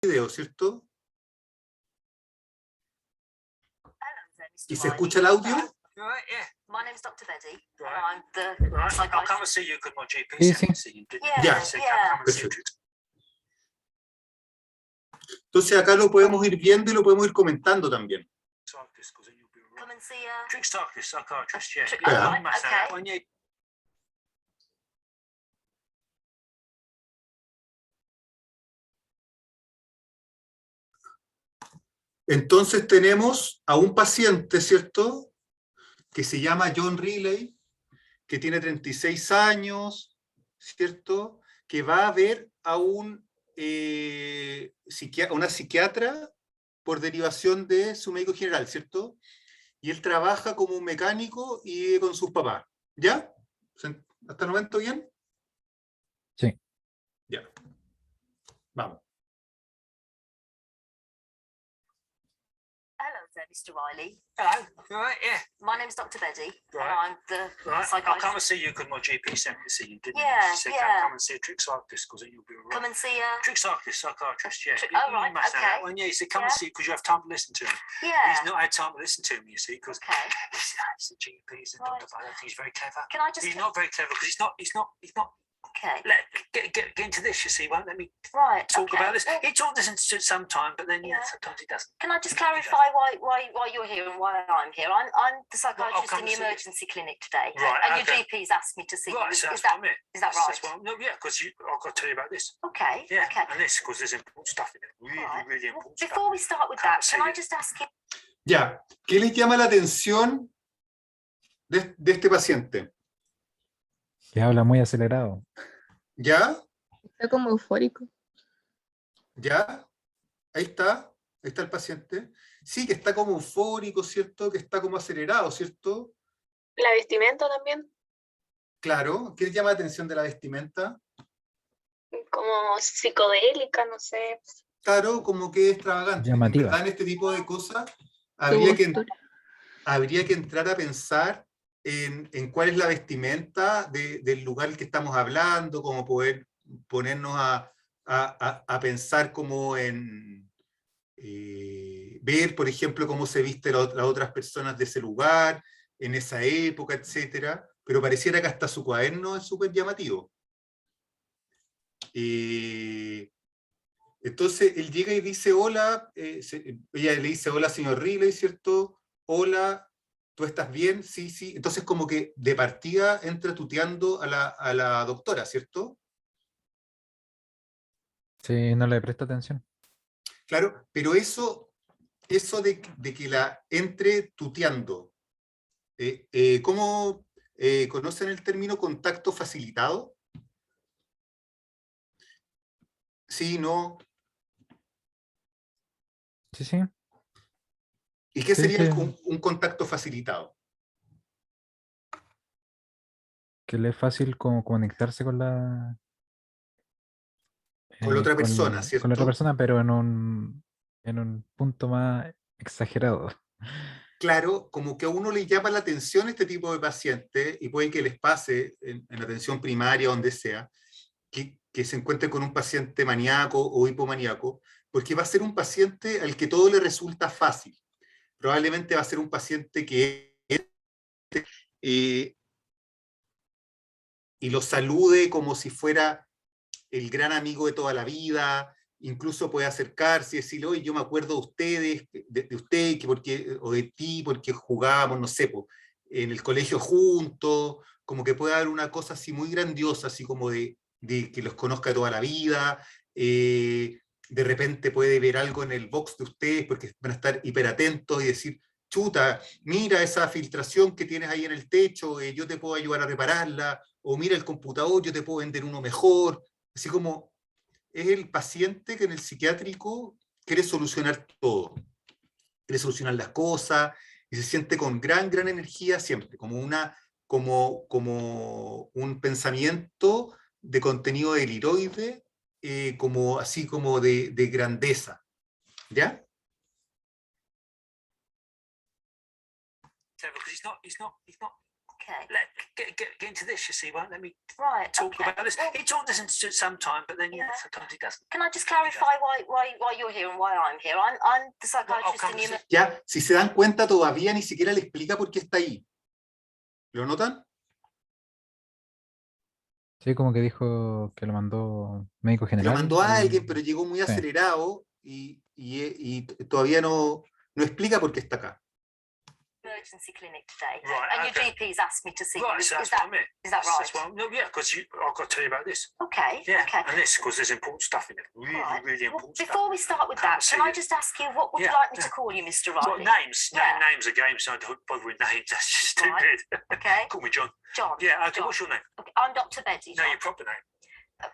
video, ¿cierto? ¿Y se escucha el audio? Right, yeah. My name's Dr. Betty. Right. I'm the Right. I'll come and psychiatrist. see you because my GP Sí, sent me sí. to see you, didn't Yeah, he? Yeah. He said, yeah. come and see you. Entonces acá lo podemos ir viendo y lo podemos ir comentando también. Psychiatrist, 'cause then you'll be all Come right. and see her. Trick psychiatrist, yeah. Trick- oh, Yeah, right, you must have okay. that one, yeah. Entonces tenemos a un paciente, ¿cierto? Que se llama John Riley, que tiene 36 años, ¿cierto? Que va a ver a una psiquiatra por derivación de su médico general, ¿cierto? Y él trabaja como un mecánico y vive con sus papás. ¿Ya? ¿Hasta el momento bien? Sí. Ya. Vamos. Hello there, Mr. Riley. Hello. Right, yeah. My name's Dr. Betty. Right. I'm the Right. I'll come and psychiatrist. see you because my GP sent me to see you, didn't Yeah, he? She said, yeah. come and see a trick psychiatrist because then you'll be all right. Come and see her. Trick psychiatrist, yeah. Trick- You- oh, right, you must have that okay. one, yeah. He said, come and Yeah. see because you have time to listen to me. Yeah. He's not had time to listen to me, you see, because Okay. he's a GP, he's a doctor, Right. but I don't think he's very clever. Can I just? He's not very clever because he's not. Okay. Get into this, you see. He won't let me Right. talk okay. about this. Well, He talked this into some time, but then Yeah. sometimes he doesn't. can I just clarify why you're here and why I'm here? I'm the psychiatrist come in the and see you. emergency clinic today, Right, and your okay. GP's asked me to see Right, you. so Is that's that what I'm here. is that That's right? no, yeah, because I've got to tell you about this. Okay. Yeah, Okay. and this because there's important stuff in it. Really, Right. really Well, important stuff. before we start with Come that, and see can I you. just ask you? Ya. ¿Qué les llama la atención de este paciente? Que habla muy acelerado. ¿Ya? Está como eufórico. ¿Ya? Ahí está el paciente. Sí, que está como eufórico, ¿cierto? Que está como acelerado, ¿cierto? La vestimenta también, Claro. ¿Qué les llama la atención de la vestimenta? como psicodélica, no sé. Claro, como que es extravagante. Llamativa. En verdad, en este tipo de cosas su habría que postura. entrar a pensar en cuál es la vestimenta del lugar que estamos hablando, como poder ponernos a pensar como en ver, por ejemplo, cómo se viste las otras personas de ese lugar, en esa época, etcétera. Pero pareciera que hasta su cuaderno es súper llamativo. Entonces él llega y dice hola, ella le dice hola señor Riley, ¿cierto? Hola, ¿tú estás bien? Sí, sí. Entonces como que de partida entra tuteando a la doctora, ¿cierto? Sí, no le presta atención. Claro, pero eso de que la entre tuteando, ¿cómo conocen el término contacto facilitado? Sí, no. Sí, sí. ¿Y qué Sí, sería sí. un contacto facilitado? Que le es fácil como conectarse con la... Con la otra persona, con la ¿cierto? otra persona, pero en un punto más exagerado. Claro, como que a uno le llama la atención este tipo de pacientes, y puede que les pase en atención primaria, donde sea, que se encuentre con un paciente maníaco o hipomaníaco, porque va a ser un paciente al que todo le resulta fácil. Probablemente va a ser un paciente que y lo salude como si fuera el gran amigo de toda la vida, incluso puede acercarse y decirle, oye, yo me acuerdo de ustedes, de usted, o de ti, porque jugábamos, no sé, en el colegio juntos, como que puede haber una cosa así muy grandiosa, así como de que los conozca de toda la vida, de repente puede ver algo en el box de ustedes, porque van a estar hiperatentos y decir, chuta, mira esa filtración que tienes ahí en el techo, yo te puedo ayudar a repararla, o mira el computador, yo te puedo vender uno mejor. Así como es el paciente que en el psiquiátrico quiere solucionar todo, quiere solucionar las cosas, y se siente con gran energía siempre, como un pensamiento de contenido deliroide, como, así como de grandeza. ¿Ya? Because he's not Okay. get into this. You see, won't let me Right. talk okay. about this. Well, He talks this sometime, but then Yeah. sometimes he doesn't. can I just clarify why you're here and why I'm here? I'm the psychiatrist come in the to- Ya, si se dan cuenta, todavía ni siquiera le explica por qué está ahí. ¿Lo notan? Sí, como que dijo que lo mandó médico Lo general. mandó a y- alguien, pero llegó muy sí. acelerado y todavía no explica por qué está acá. emergency clinic today, Right, and okay. your GP's asked me to see you. Right, Is so that's that what I mean. is that That's right? what no, yeah, because I've got to tell you about this. Okay. Yeah, Okay. and this because there's important stuff in it. Really, Right. really Well, important stuff. before we start with Can't that, see can I it. just ask you what would you Yeah, like me to yeah. call you, Mr. Well, Riley? names. Yeah. Names are games. So I don't bother with names. That's just Right. stupid. Okay. Call me John. John. Yeah. Okay. John. What's your name? Okay. I'm Dr. Betty. No, John. your proper name.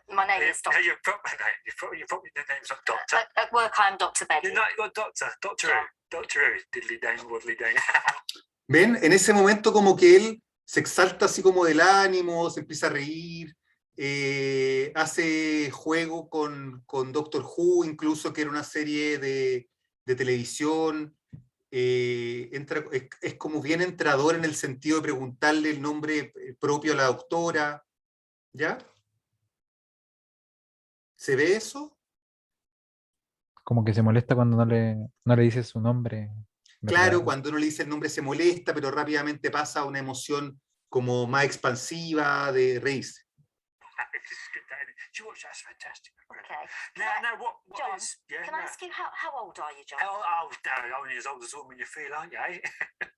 My name is No, Dr. your proper name. Your proper name's not Doctor. At work, I'm Dr. Betty. You're not. You're Doctor. Doctor John. who? Doctor who? Diddly Dane, Waddly Dane. ¿Ven? En ese momento como que él se exalta así como del ánimo, se empieza a reír, hace juego con Doctor Who, incluso que era una serie de televisión. Es como bien entrador en el sentido de preguntarle el nombre propio a la doctora. ¿Ya? ¿Se ve eso? Como que se molesta cuando no le dice su nombre. ¿verdad? Claro, cuando uno le dice el nombre se molesta, pero rápidamente pasa a una emoción como más expansiva de reírse. That's fantastic. Okay. Now, what John, is? Yeah. Can I ask you how old are you, John? No, only as old as the woman you feel, aren't you? Eh?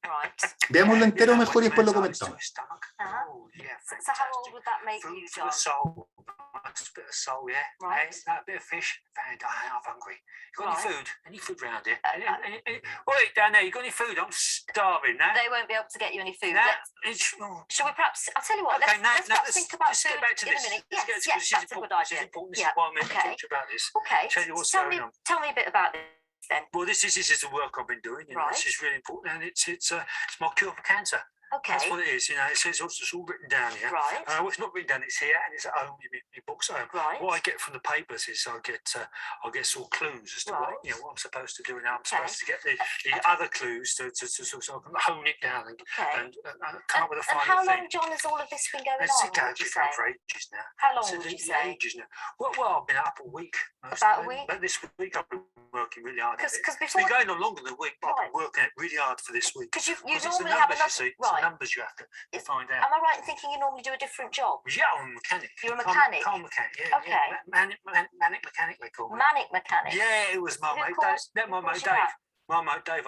Right. Veámoslo entero You know, mejor y when después lo man's eyes to comentamos. his stomach. Uh-huh. Oh, yeah, So how old fantastic. would that make Food you, for John? the soul. Nice bit of soul, yeah. Right. Eh? No, a bit of fish. I'm hungry. You got Right. any food? Any food round here? Uh, Wait, down there, you got any food? I'm starving now. They won't be able to get you any food. Nah, Shall we perhaps? I'll tell you what. Okay, let's now perhaps think about let's food get back to in this. a minute. Let's Yes, get yes, this is that's a important. good This is idea. important. This Yeah, is why I'm here to okay. talk to you about this. Okay. Tell you what's tell going me, on. tell me a bit about this then. Well, this is the work I've been doing. You know, Right. This is really important, and it's my cure for cancer. Okay. That's what it is. You know, it's all written down here. Right. Well, it's not written down. It's here, and it's at home. Your book's at home. Right. What I get from the papers is I get sort of clues as to Right. what I'm supposed to do, and how I'm Okay. supposed to get the other clues so I can hone it down Okay. and come up with a And final how thing. long, John, has all of this been going It's on? Would you say? going for ages now. How long So would you the say? ages now. Well, I've been up a week. About a week? But this week I've been working really hard. Because It's before, been going on longer than a week, but I've Right. been working it really hard for this week. because you Because it's the normally have numbers, another. you see. It's Right. the numbers you have to It's- find out. Am I right in thinking you normally do a different job? Yeah, I'm a mechanic. You're a Car- mechanic? Car mechanic, yeah. Okay. Yeah. Manic mechanic, they call me. Manic mechanic. Yeah, it was my Who mate Dave. calls- That my who mate calls you Dave. that? My mate Dave,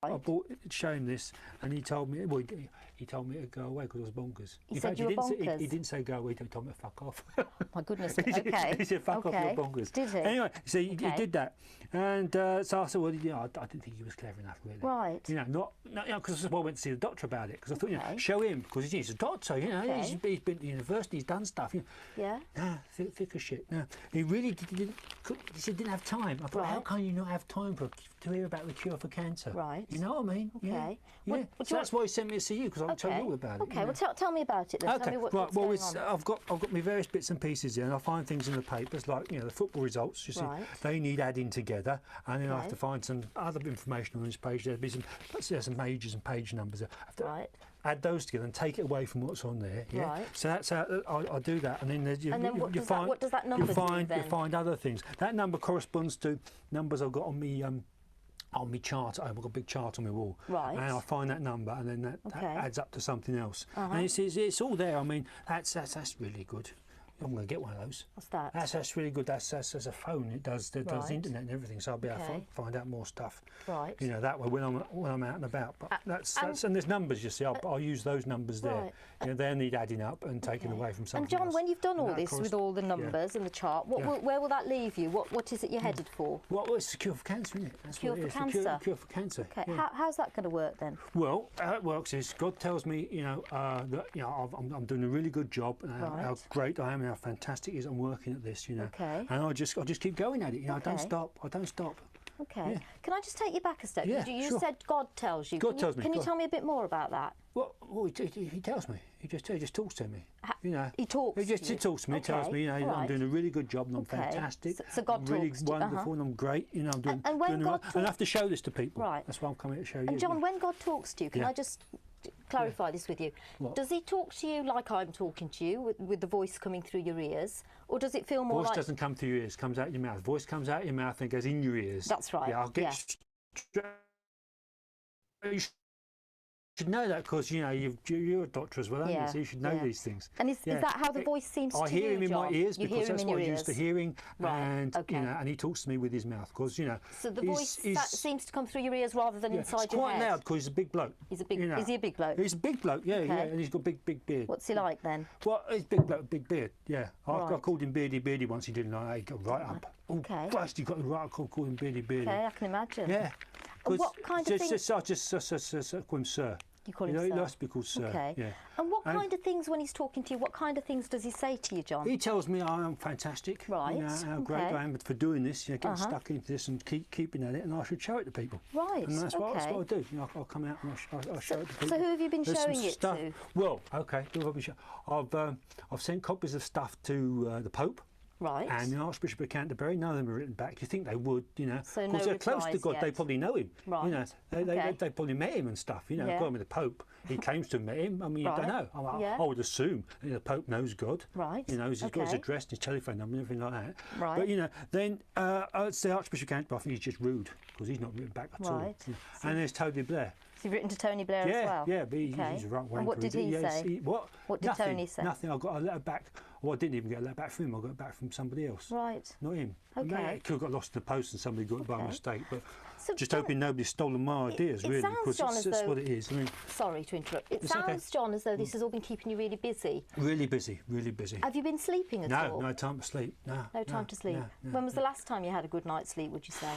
I bought showed him this, and he told me. Well, he told me to go away because I was bonkers. He In said fact, you were didn't say, bonkers? he didn't say go away. He told me to fuck off. My goodness. he, said, Okay. he said fuck off, Okay. you're bonkers. Did he? Anyway, so he Okay. did that, and so I said, well, you know, I didn't think he was clever enough, really. Right. You know, because I went to see the doctor about it because I thought, you know, Okay. show him because he's a doctor. You know, Okay. he's been to university, he's done stuff. You know. Yeah. Nah, thick as shit. No, he really didn't. He said didn't have time. I thought, how Right. can you not have time to hear about the cure for cancer? Right. You know what I mean? Yeah. Okay. Yeah. What do So you that's why he sent me to see you because I'll tell you all about it. Okay. you Well, know. tell me about it then. Tell Okay, me right. what's Well, going on. I've got my various bits and pieces here, and I find things in the papers like the football results. You see, Right. they need adding together, and then I have Okay. to find some other information on this page. There's some pages and page numbers. I have to Right. add those together and take it away from what's on there. Yeah. Right. So that's how I do that, and then And then what does that number you do find then? you find other things. That number corresponds to numbers I've got on me. On my chart, I've got a big chart on my wall, Right. and I find that number, and then that Okay. adds up to something else, Uh-huh. and it's all there. I mean, that's really good. I'm going to get one of those. What's that? That's really good. That's a phone. It does the Right. internet and everything, so I'll be able Okay. to find out more stuff. Right. You know, that way when I'm out and about. But and there's numbers. You see, I'll use those numbers there. Right. You know, they need adding up and taken Okay. away from something And John, else. when you've done And all that this with all the numbers and the chart, where will that leave you? What is it you're headed for? Well, it's the cure for cancer, isn't it? That's Cure what it for is. cancer. Cure for cancer. Okay. yeah. How's that going to work then? Well, how it works is God tells me, that I'm doing a really good job, and how Right. great I am, and how fantastic it is. I'm working at this, Okay. and I just keep going at it. I don't Okay. stop. I don't stop. Okay. Yeah. Can I just take you back a step? Yeah, You sure. said God tells you. God Can you- tells me, Can you God. tell me a bit more about that? Well, he tells me. He just talks to me. You know. He talks. He to you. talks to me. Tells Okay, me, all I'm right. doing a really good job, and I'm Okay, fantastic. so God I'm really talks to you, wonderful, and I'm great. You know, I'm doing. And when doing God and I have to show this to people. Right. That's why I'm coming to show you. And John, when God talks to you, can Yeah. I just clarify this with you. What? Does he talk to you like I'm talking to you, with the voice coming through your ears, or does it feel more Voice like? doesn't come through your ears, comes out your mouth. Voice comes out your mouth and goes in your ears. That's right. Yeah, I'll get. You should know that because you know you're a doctor as well, aren't Yeah, you? So you should know yeah. these things. And is Yeah. that how the voice seems I to hear you, him in my John? ears You because hear him that's in what your I'm used to ears. hearing, Right, and okay. you know, and he talks to me with his mouth because you know. So the he's- voice that he's- seems to come through your ears rather than yeah, inside it's your quite head. loud because he's a big bloke. He's a big. you know. Is he a big bloke? He's a big bloke, yeah, yeah, Okay. and he's got big beard. What's he like then? Well, he's big bloke, big beard. Yeah, I Right. called him Beardy once. He didn't like that. He got right up. Okay. Oh, Christ, he got right up. Called him Beardy. Okay, I can imagine. Yeah. And what kind of things? I just call him Sir. You call You him know, he sir? likes to be called Sir. Okay. Yeah. And what And- kind of things, when he's talking to you, what kind of things does he say to you, John? He tells me I am fantastic. Right, You know, how great okay. I am for doing this. You know, getting Uh-huh. stuck into this and keeping at it, and I should show it to people. Right, And that's what I okay. do. You know, I'll come out and I'll show it to people. So who have you been There's some showing it stuff. to? Well, okay. Who have I been I've sent copies of stuff to the Pope. Right. And the Archbishop of Canterbury, none of them are written back. You think they would, you know? So Because no they're close to replies God, they yet. probably know him. Right. You know, they Okay. probably met him and stuff. You know, Yeah. God with the Pope, he claims to have met him. I mean, you Right. don't know. Yeah. I would assume the Pope knows God. Right. You know, he's got his Okay. address, his telephone number, and everything like that. Right. But you know, then it's the Archbishop of Canterbury. I think he's just rude because he's not written back at all. Right. You know. And there's Tony Blair. So you've written to Tony Blair Yeah, as well? yeah, but Okay. he's a right wanker. And what did he Yes, say? what? What did Nothing, Tony say? Nothing. I got a letter back. Well, I didn't even get a letter back from him. I got it back from somebody else. Right. Not him. Okay. It could have got lost in the post and somebody got it by Okay. mistake. But So just John- hoping nobody's stolen my ideas, it really, sounds, because John, it's as though- what it is. I mean, Sorry to interrupt. It It's okay. sounds, John, as though this has all been keeping you really busy. really busy, really busy. Have you been sleeping at all? No time to sleep. No time to sleep. no, When was the last time you had a good night's sleep, would you say?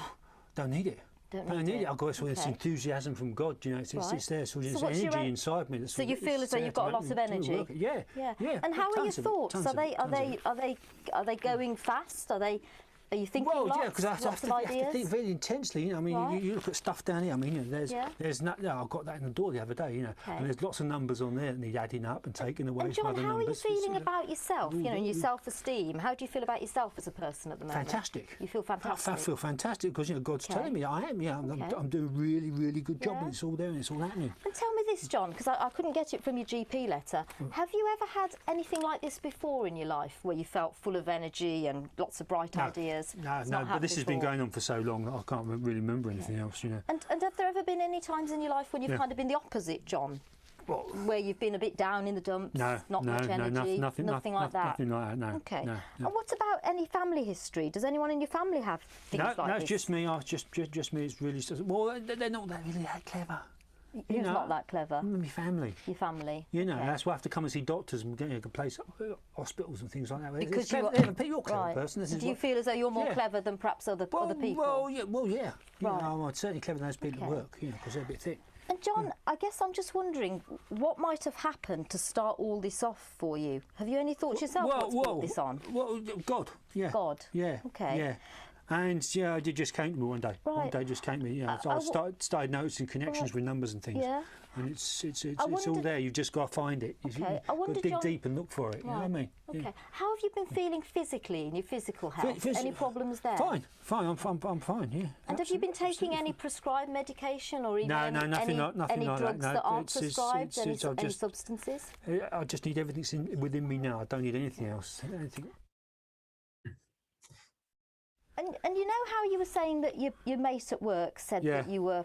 Don't need it. Don't I need need it. it. I've got this Okay. enthusiasm from God. You know, it's Right. there. So there's So what's your energy en- inside me. That's So you feel as though you've got a lot of energy? Yeah. Yeah. Yeah. And how are your tons of it, thoughts? tons Are of they it, are tons of they it. are they going fast? Are you thinking Well, lots, yeah, because I have lots to of think ideas? very intensely. You know, I mean, Right. you look at stuff down here. I mean, you know, Yeah. there's no. I got that in the door the other day. You know, Okay. and there's lots of numbers on there that need adding up and taking away And from John, other how are you numbers. feeling about yourself? You know, and your Mm. self-esteem. How do you feel about yourself as a person at the moment? Fantastic. You feel I fantastic. feel fantastic because you know God's Okay. telling me I am. Yeah, Okay. I'm doing a really good job, Yeah. and it's all there and it's all happening. And tell me this, John, because I couldn't get it from your GP letter. Have you ever had anything like this before in your life, where you felt full of energy and lots of bright ideas? No, It's no. not But this happened has been before. going on for so long that I can't really remember anything else. You know. And have there ever been any times in your life when you've Yeah. kind of been the opposite, John? Well, Where you've been a bit down in the dumps, no, not no, much no, energy, nothing like that? Nothing like that. No. Okay. No, no. And what about any family history? Does anyone in your family have things No, like no, this? it's just me. Just me. It's really well. They're not really that clever. Who's know, not that clever? My family. Your family. You know, Okay. that's why I have to come and see doctors and get a place, hospitals and things like that. Because They're you clever, you're a clever right. person. This So is do you what- feel as though you're more Yeah. clever than perhaps other people? Well, yeah. You Right. know, I'm certainly clever than those people Okay. at work, you know, because they're a bit thick. And John, I guess I'm just wondering what might have happened to start all this off for you. Have you any thoughts yourself what's brought this on? Well, God, yeah. God. Yeah. Okay. Yeah. And yeah, it just came to me one day. One Right. day just came to me. Yeah, so I I w- started noticing connections Right. with numbers and things. Yeah. And it's I all wondered- there. You've just got to find it. You've Okay. I got to wondered, dig John- deep and look for it. You know what I mean? Okay. Yeah. How have you been feeling physically in your physical health? Phys- Any problems there? Fine. I'm fine. Yeah. And have you been taking absolutely any prescribed medication or even No, no, nothing any, like- nothing any like that, drugs no. that aren't It's- it's- prescribed? it's- it's- I've any just- substances? I just need everything within me now. I don't need anything else. Anything. And you know how you were saying that your mate at work said Yeah. that you were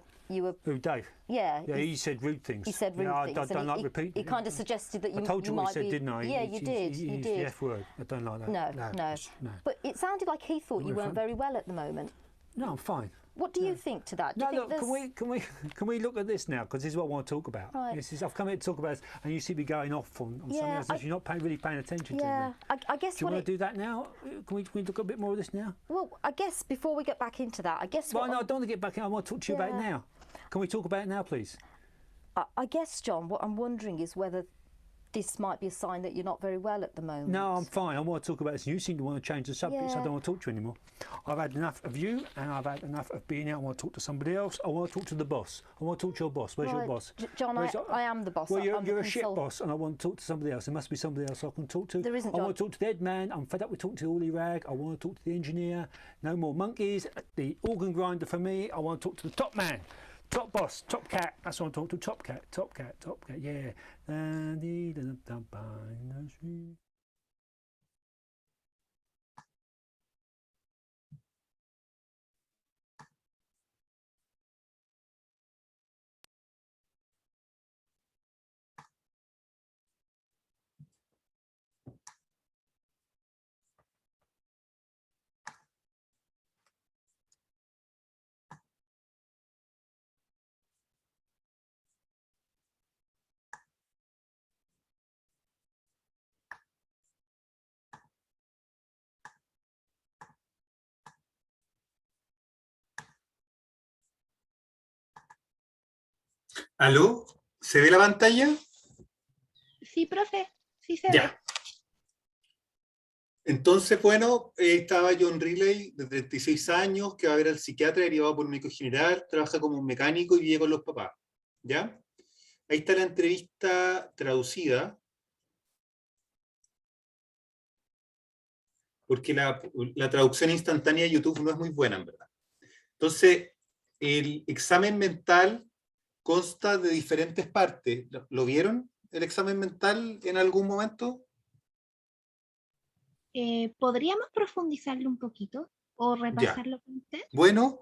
Who, Dave? yeah Yeah, he said rude things. he said rude yeah, things. I and don't like he, repeating. He kind of suggested that you, I told you what might he said, be, didn't I? Yeah, you did. He You used did. the F word. I don't like that. No. No. But it sounded like he thought you We're weren't fine. very well at the moment. No, I'm fine. What do you think to that? Do No, you think look, there's... can we look at this now? Because this is what I want to talk about. Right. I've come here to talk about this, and you see me going off on something Yeah, else. You're not really paying attention to Yeah, me. I guess Do you what want it... to do that now? Can we look at a bit more of this now? Well, I guess before we get back into that, I guess Well, what no, I don't want to get back in. I want to talk to you about it Yeah. now. Can we talk about it now, please? I guess, John, what I'm wondering is whether this might be a sign that you're not very well at the moment. No, I'm fine. I want to talk about this. You seem to want to change the subject, so I Yeah. don't want to talk to you anymore. I've had enough of you, and I've had enough of being out. I want to talk to somebody else. I want to talk to the boss. I want to talk to your boss. Where's your Right. boss? John, Where's I am the boss. Well, I'm the you're a shit consult- boss, and I want to talk to somebody else. There must be somebody else I can talk to. There isn't, I John. want to talk to the head man. I'm fed up with talking to Uli Rag. I want to talk to the engineer. No more monkeys. The organ grinder for me. I want to talk to the top man. Top boss, top cat. That's what I'm talking to. Top cat, top cat, top cat. Yeah. ¿Aló? ¿Se ve la pantalla? Sí, profe, sí se ve. Ya. Entonces, bueno, estaba John Riley, de 36 años, que va a ver al psiquiatra derivado por un médico general, trabaja como un mecánico y vive con los papás. ¿Ya? Ahí está la entrevista traducida. Porque la traducción instantánea de YouTube no es muy buena, en verdad. Entonces, el examen mental consta de diferentes partes. ¿Lo vieron, el examen mental, en algún momento? ¿Podríamos profundizarlo un poquito o Ya. repasarlo con usted? Bueno,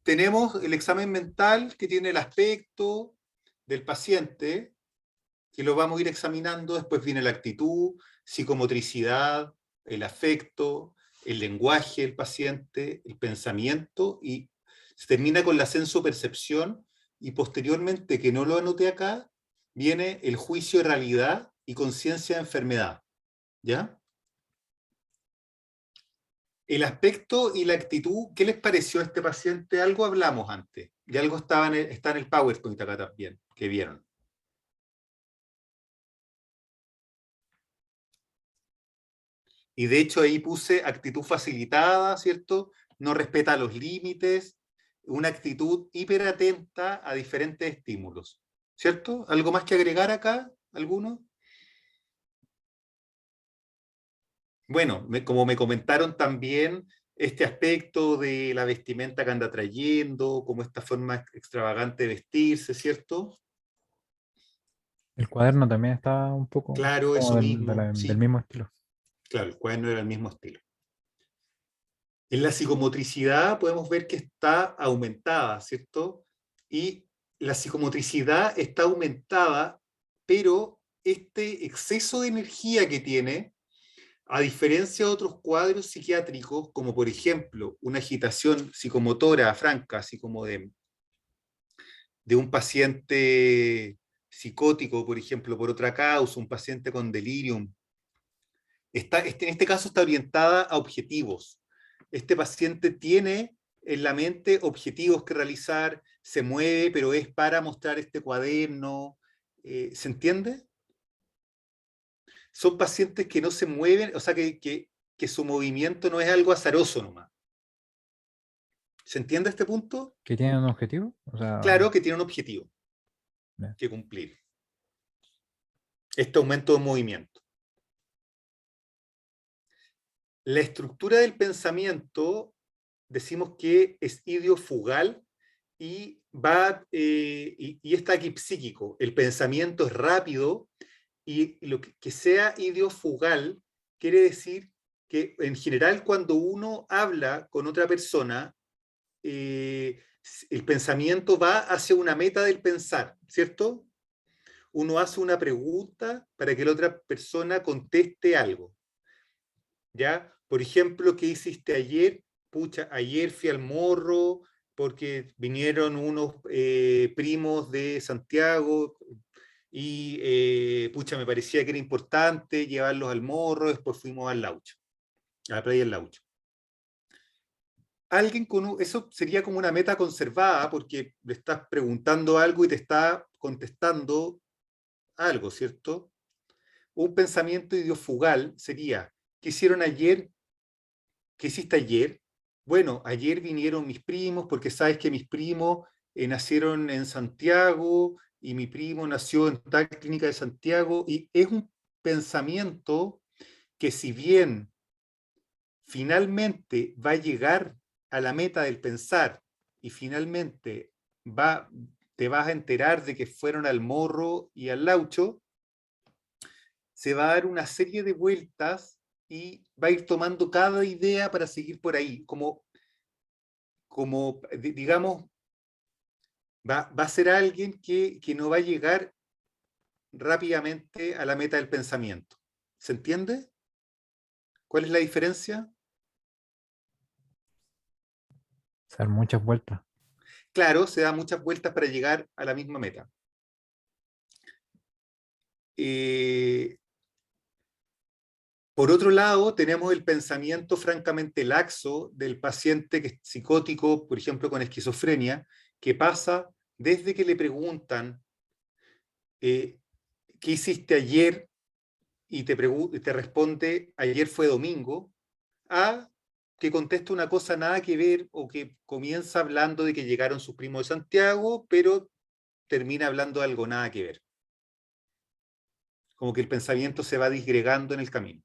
tenemos el examen mental que tiene el aspecto del paciente, que lo vamos a ir examinando. Después viene la actitud, psicomotricidad, el afecto, el lenguaje del paciente, el pensamiento, y se termina con la sensopercepción, y posteriormente, que no lo anoté acá, viene el juicio de realidad y conciencia de enfermedad. ¿Ya? El aspecto y la actitud, ¿qué les pareció a este paciente? Algo hablamos antes, y algo está en el PowerPoint acá también, que vieron. Y de hecho ahí puse actitud facilitada, ¿cierto? No respeta los límites, una actitud hiperatenta a diferentes estímulos, ¿cierto? ¿Algo más que agregar acá? ¿Alguno? Bueno, como me comentaron también, este aspecto de la vestimenta que anda trayendo, como esta forma extravagante de vestirse, ¿cierto? El cuaderno también está un poco Claro, como eso mismo, del sí. mismo estilo. Claro, el cuaderno era el mismo estilo. En la psicomotricidad podemos ver que está aumentada, ¿cierto? Y la psicomotricidad está aumentada, pero este exceso de energía que tiene, a diferencia de otros cuadros psiquiátricos, como por ejemplo una agitación psicomotora franca, así como de un paciente psicótico, por ejemplo, por otra causa, un paciente con delirium, en este caso está orientada a objetivos. Este paciente tiene en la mente objetivos que realizar, se mueve, pero es para mostrar este cuaderno. ¿Se entiende? Son pacientes que no se mueven, o sea, que su movimiento no es algo azaroso nomás. ¿Se entiende este punto? ¿Que tiene un objetivo? O sea, Claro que tiene un objetivo ya. que cumplir. Este aumento de movimiento. La estructura del pensamiento, decimos que es idiofugal y y está aquí psíquico. El pensamiento es rápido, y lo que sea idiofugal quiere decir que en general cuando uno habla con otra persona, el pensamiento va hacia una meta del pensar, ¿cierto? Uno hace una pregunta para que la otra persona conteste algo. ¿Ya? Por ejemplo, ¿qué hiciste ayer? Pucha, ayer fui al Morro porque vinieron unos primos de Santiago y pucha, me parecía que era importante llevarlos al Morro, después fuimos al Laucho, a la playa del Laucho. Eso sería como una meta conservada, porque le estás preguntando algo y te está contestando algo, ¿cierto? Un pensamiento idiofugal sería: ¿qué hicieron ayer? ¿Qué hiciste ayer? Bueno, ayer vinieron mis primos, porque sabes que mis primos nacieron en Santiago y mi primo nació en tal clínica de Santiago, y es un pensamiento que, si bien finalmente va a llegar a la meta del pensar y finalmente te vas a enterar de que fueron al Morro y al Laucho, se va a dar una serie de vueltas y va a ir tomando cada idea para seguir por ahí, digamos, va a ser alguien que no va a llegar rápidamente a la meta del pensamiento. ¿Se entiende? ¿Cuál es la diferencia? Dar muchas vueltas. Claro, se da muchas vueltas para llegar a la misma meta. Por otro lado, tenemos el pensamiento francamente laxo del paciente que es psicótico, por ejemplo, con esquizofrenia, que pasa desde que le preguntan ¿qué hiciste ayer? Y te responde ayer fue domingo, a que contesta una cosa nada que ver, o que comienza hablando de que llegaron sus primos de Santiago, pero termina hablando de algo nada que ver. Como que el pensamiento se va disgregando en el camino.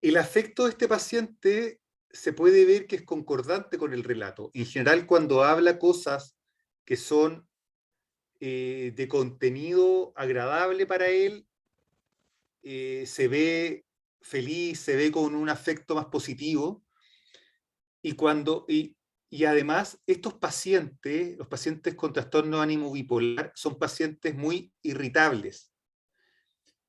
El afecto de este paciente se puede ver que es concordante con el relato. En general, cuando habla cosas que son de contenido agradable para él, se ve feliz, se ve con un afecto más positivo. Y además, estos pacientes, los pacientes con trastorno de ánimo bipolar, son pacientes muy irritables.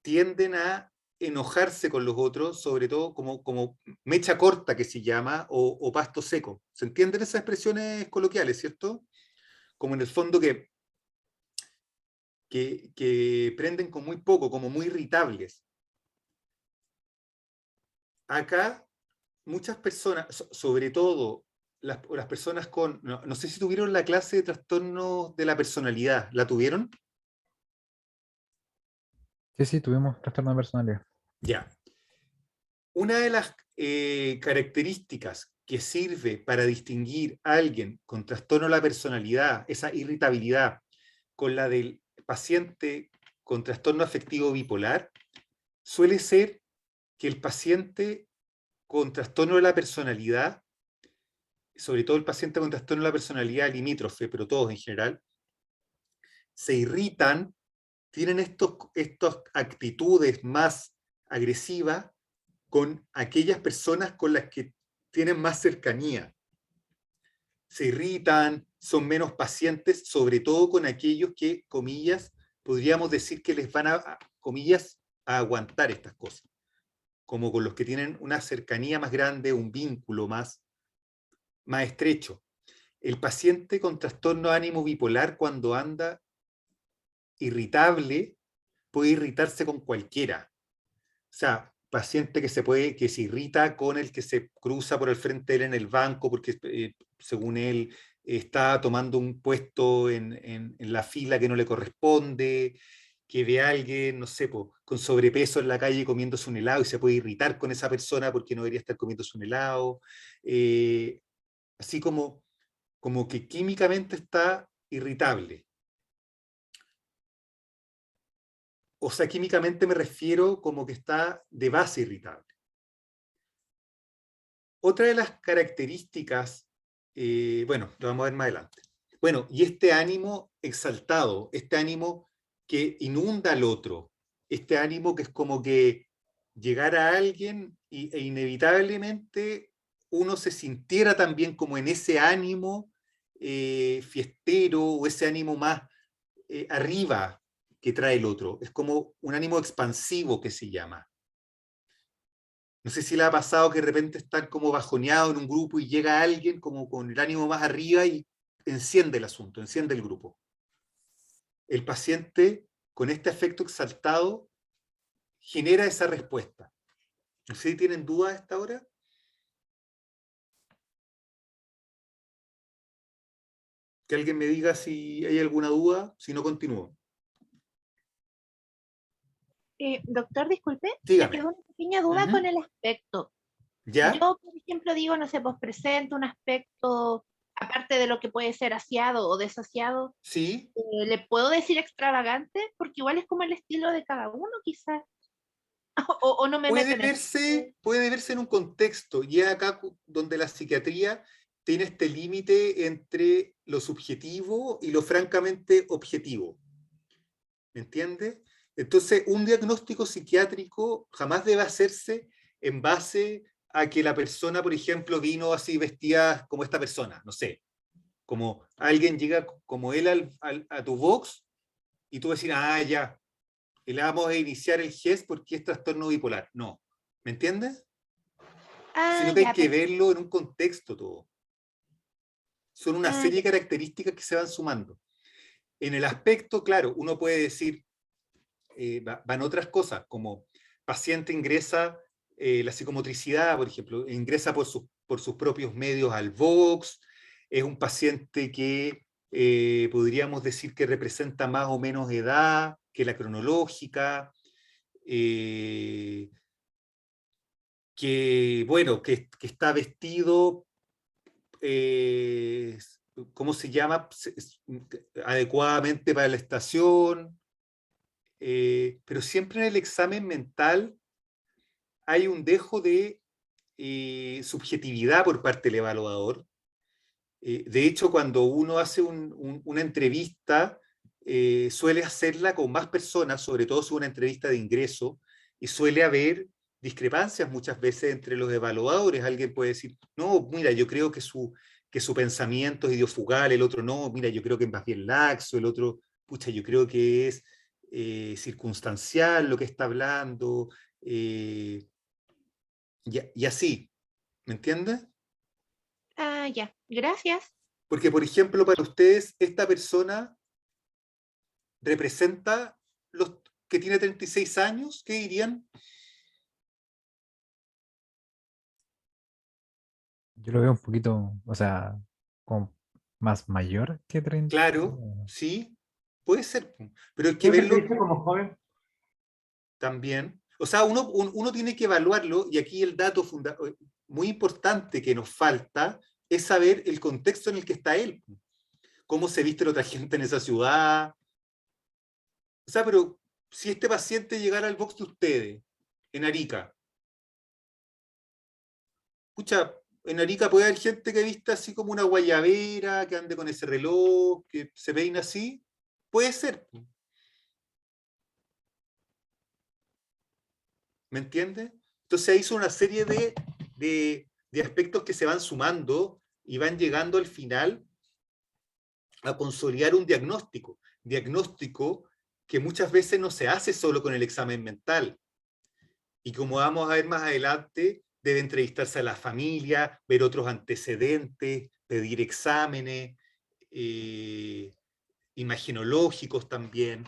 Tienden a enojarse con los otros, sobre todo como mecha corta, que se llama, o pasto seco. ¿Se entienden esas expresiones coloquiales, cierto? Como en el fondo que prenden con muy poco, como muy irritables. Acá, muchas personas, sobre todo las personas con, no sé si tuvieron la clase de trastornos de la personalidad, ¿la tuvieron? Sí, tuvimos trastorno de personalidad. Ya. Una de las características que sirve para distinguir a alguien con trastorno de la personalidad, esa irritabilidad, con la del paciente con trastorno afectivo bipolar, suele ser que el paciente con trastorno de la personalidad, sobre todo el paciente con trastorno de la personalidad limítrofe, pero todos en general, se irritan, tienen estas actitudes más agresivas con aquellas personas con las que tienen más cercanía. Se irritan, son menos pacientes, sobre todo con aquellos que, comillas, podríamos decir que les van comillas, a aguantar estas cosas, como con los que tienen una cercanía más grande, un vínculo más estrecho. El paciente con trastorno de ánimo bipolar, cuando anda irritable, puede irritarse con cualquiera. O sea, paciente que se irrita con el que se cruza por el frente de él en el banco porque según él está tomando un puesto en la fila que no le corresponde, que ve a alguien, no sé, con sobrepeso en la calle comiéndose un helado y se puede irritar con esa persona porque no debería estar comiéndose un helado. Así como que químicamente está irritable. O sea, químicamente me refiero como que está de base irritable. Otra de las características, bueno, lo vamos a ver más adelante. Bueno, y este ánimo exaltado, este ánimo que inunda al otro, este ánimo que es como que llegar a alguien e inevitablemente uno se sintiera también como en ese ánimo fiestero, o ese ánimo más arriba que trae el otro. Es como un ánimo expansivo que se llama. No sé si le ha pasado que de repente están como bajoneado en un grupo y llega alguien como con el ánimo más arriba y enciende el asunto, enciende el grupo. El paciente con este afecto exaltado genera esa respuesta. No sé si tienen dudas a esta hora. Que alguien me diga si hay alguna duda, si no continúo. Doctor, disculpe, me Dígame. quedó una pequeña duda con el aspecto. ¿Ya? Yo, por ejemplo, digo, no sé, pues presento un aspecto, aparte de lo que puede ser aseado o desasiado, Sí. ¿le puedo decir extravagante? Porque igual es como el estilo de cada uno, quizás. o no me meto en eso. Puede verse en un contexto, y es acá donde la psiquiatría tiene este límite entre lo subjetivo y lo francamente objetivo. ¿Me entiende? Entonces, un diagnóstico psiquiátrico jamás debe hacerse en base a que la persona, por ejemplo, vino así vestida como esta persona, no sé, como alguien llega como él a tu box y tú vas a decir, ah, ya, y le vamos a iniciar el GES porque es trastorno bipolar. No, ¿me entiendes? Ah, Sino que hay ya, que verlo en un contexto todo. Son una Ah, serie de características que se van sumando. En el aspecto, claro, uno puede decir, van otras cosas, como paciente ingresa, la psicomotricidad, por ejemplo, ingresa por sus propios medios al Vox, es un paciente que podríamos decir que representa más o menos edad que la cronológica, que, bueno, que está vestido, ¿cómo se llama? Adecuadamente para la estación, pero siempre en el examen mental hay un dejo de subjetividad por parte del evaluador. De hecho, cuando uno hace una entrevista, suele hacerla con más personas, sobre todo si es una entrevista de ingreso, y suele haber discrepancias muchas veces entre los evaluadores. Alguien puede decir, no, mira, yo creo que su pensamiento es idiofugal, el otro no, mira, yo creo que es más bien laxo, el otro, pucha, yo creo que es circunstancial lo que está hablando, y así, ¿me entiendes? ya. Gracias. Porque, por ejemplo, para ustedes, esta persona representa los que tiene 36 años, ¿qué dirían? Yo lo veo un poquito, o sea, como más mayor que 30. Claro, sí, puede ser, pero hay que Yo que verlo dice como joven. también. O sea, uno tiene que evaluarlo, y aquí el dato muy importante que nos falta es saber el contexto en el que está él. Cómo se viste la otra gente en esa ciudad. O sea, pero si este paciente llegara al box de ustedes, en Arica, escucha, en Arica puede haber gente que vista así como una guayabera, que ande con ese reloj, que se peina así. Puede ser. ¿Me entiendes? Entonces ahí son una serie de aspectos que se van sumando y van llegando al final a consolidar un diagnóstico. Diagnóstico que muchas veces no se hace solo con el examen mental. Y como vamos a ver más adelante, debe entrevistarse a la familia, ver otros antecedentes, pedir exámenes, imaginológicos también.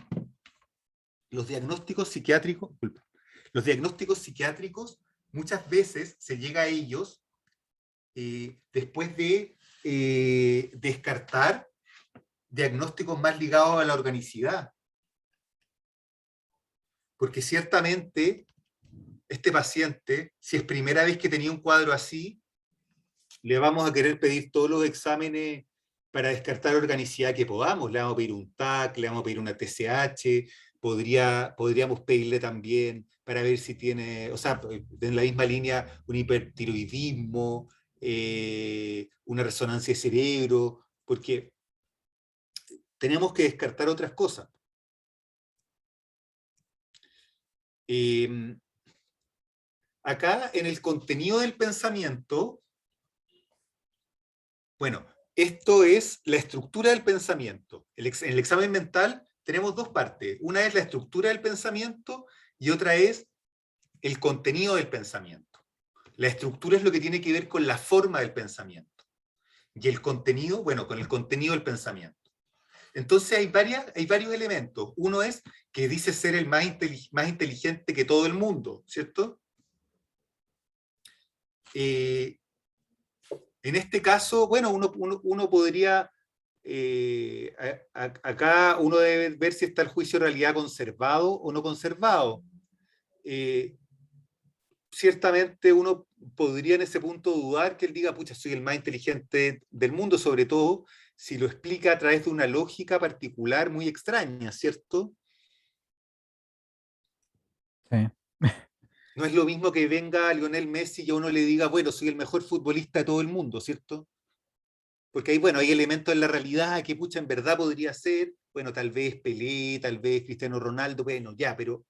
Los diagnósticos psiquiátricos, los diagnósticos psiquiátricos muchas veces se llega a ellos después de descartar diagnósticos más ligados a la organicidad. Porque ciertamente este paciente, si es primera vez que tenía un cuadro así, le vamos a querer pedir todos los exámenes para descartar organicidad que podamos. Le vamos a pedir un TAC, le vamos a pedir una TSH, podríamos pedirle también para ver si tiene, o sea, en la misma línea, un hipertiroidismo, una resonancia de cerebro, porque tenemos que descartar otras cosas. Acá, en el contenido del pensamiento, bueno, esto es la estructura del pensamiento. En el examen mental tenemos dos partes. Una es la estructura del pensamiento y otra es el contenido del pensamiento. La estructura es lo que tiene que ver con la forma del pensamiento. Y el contenido, bueno, con el contenido del pensamiento. Entonces hay varios elementos. Uno es que dice ser el más inteligente que todo el mundo, ¿cierto? En este caso, bueno, uno podría, acá uno debe ver si está el juicio de realidad conservado o no conservado. Ciertamente uno podría en ese punto dudar que él diga, pucha, soy el más inteligente del mundo, sobre todo si lo explica a través de una lógica particular muy extraña, ¿cierto? Sí. No es lo mismo que venga Lionel Messi y a uno le diga, bueno, soy el mejor futbolista de todo el mundo, ¿cierto? Porque hay, bueno, hay elementos en la realidad que, pucha, en verdad podría ser, bueno, tal vez Pelé, tal vez Cristiano Ronaldo, bueno, ya, pero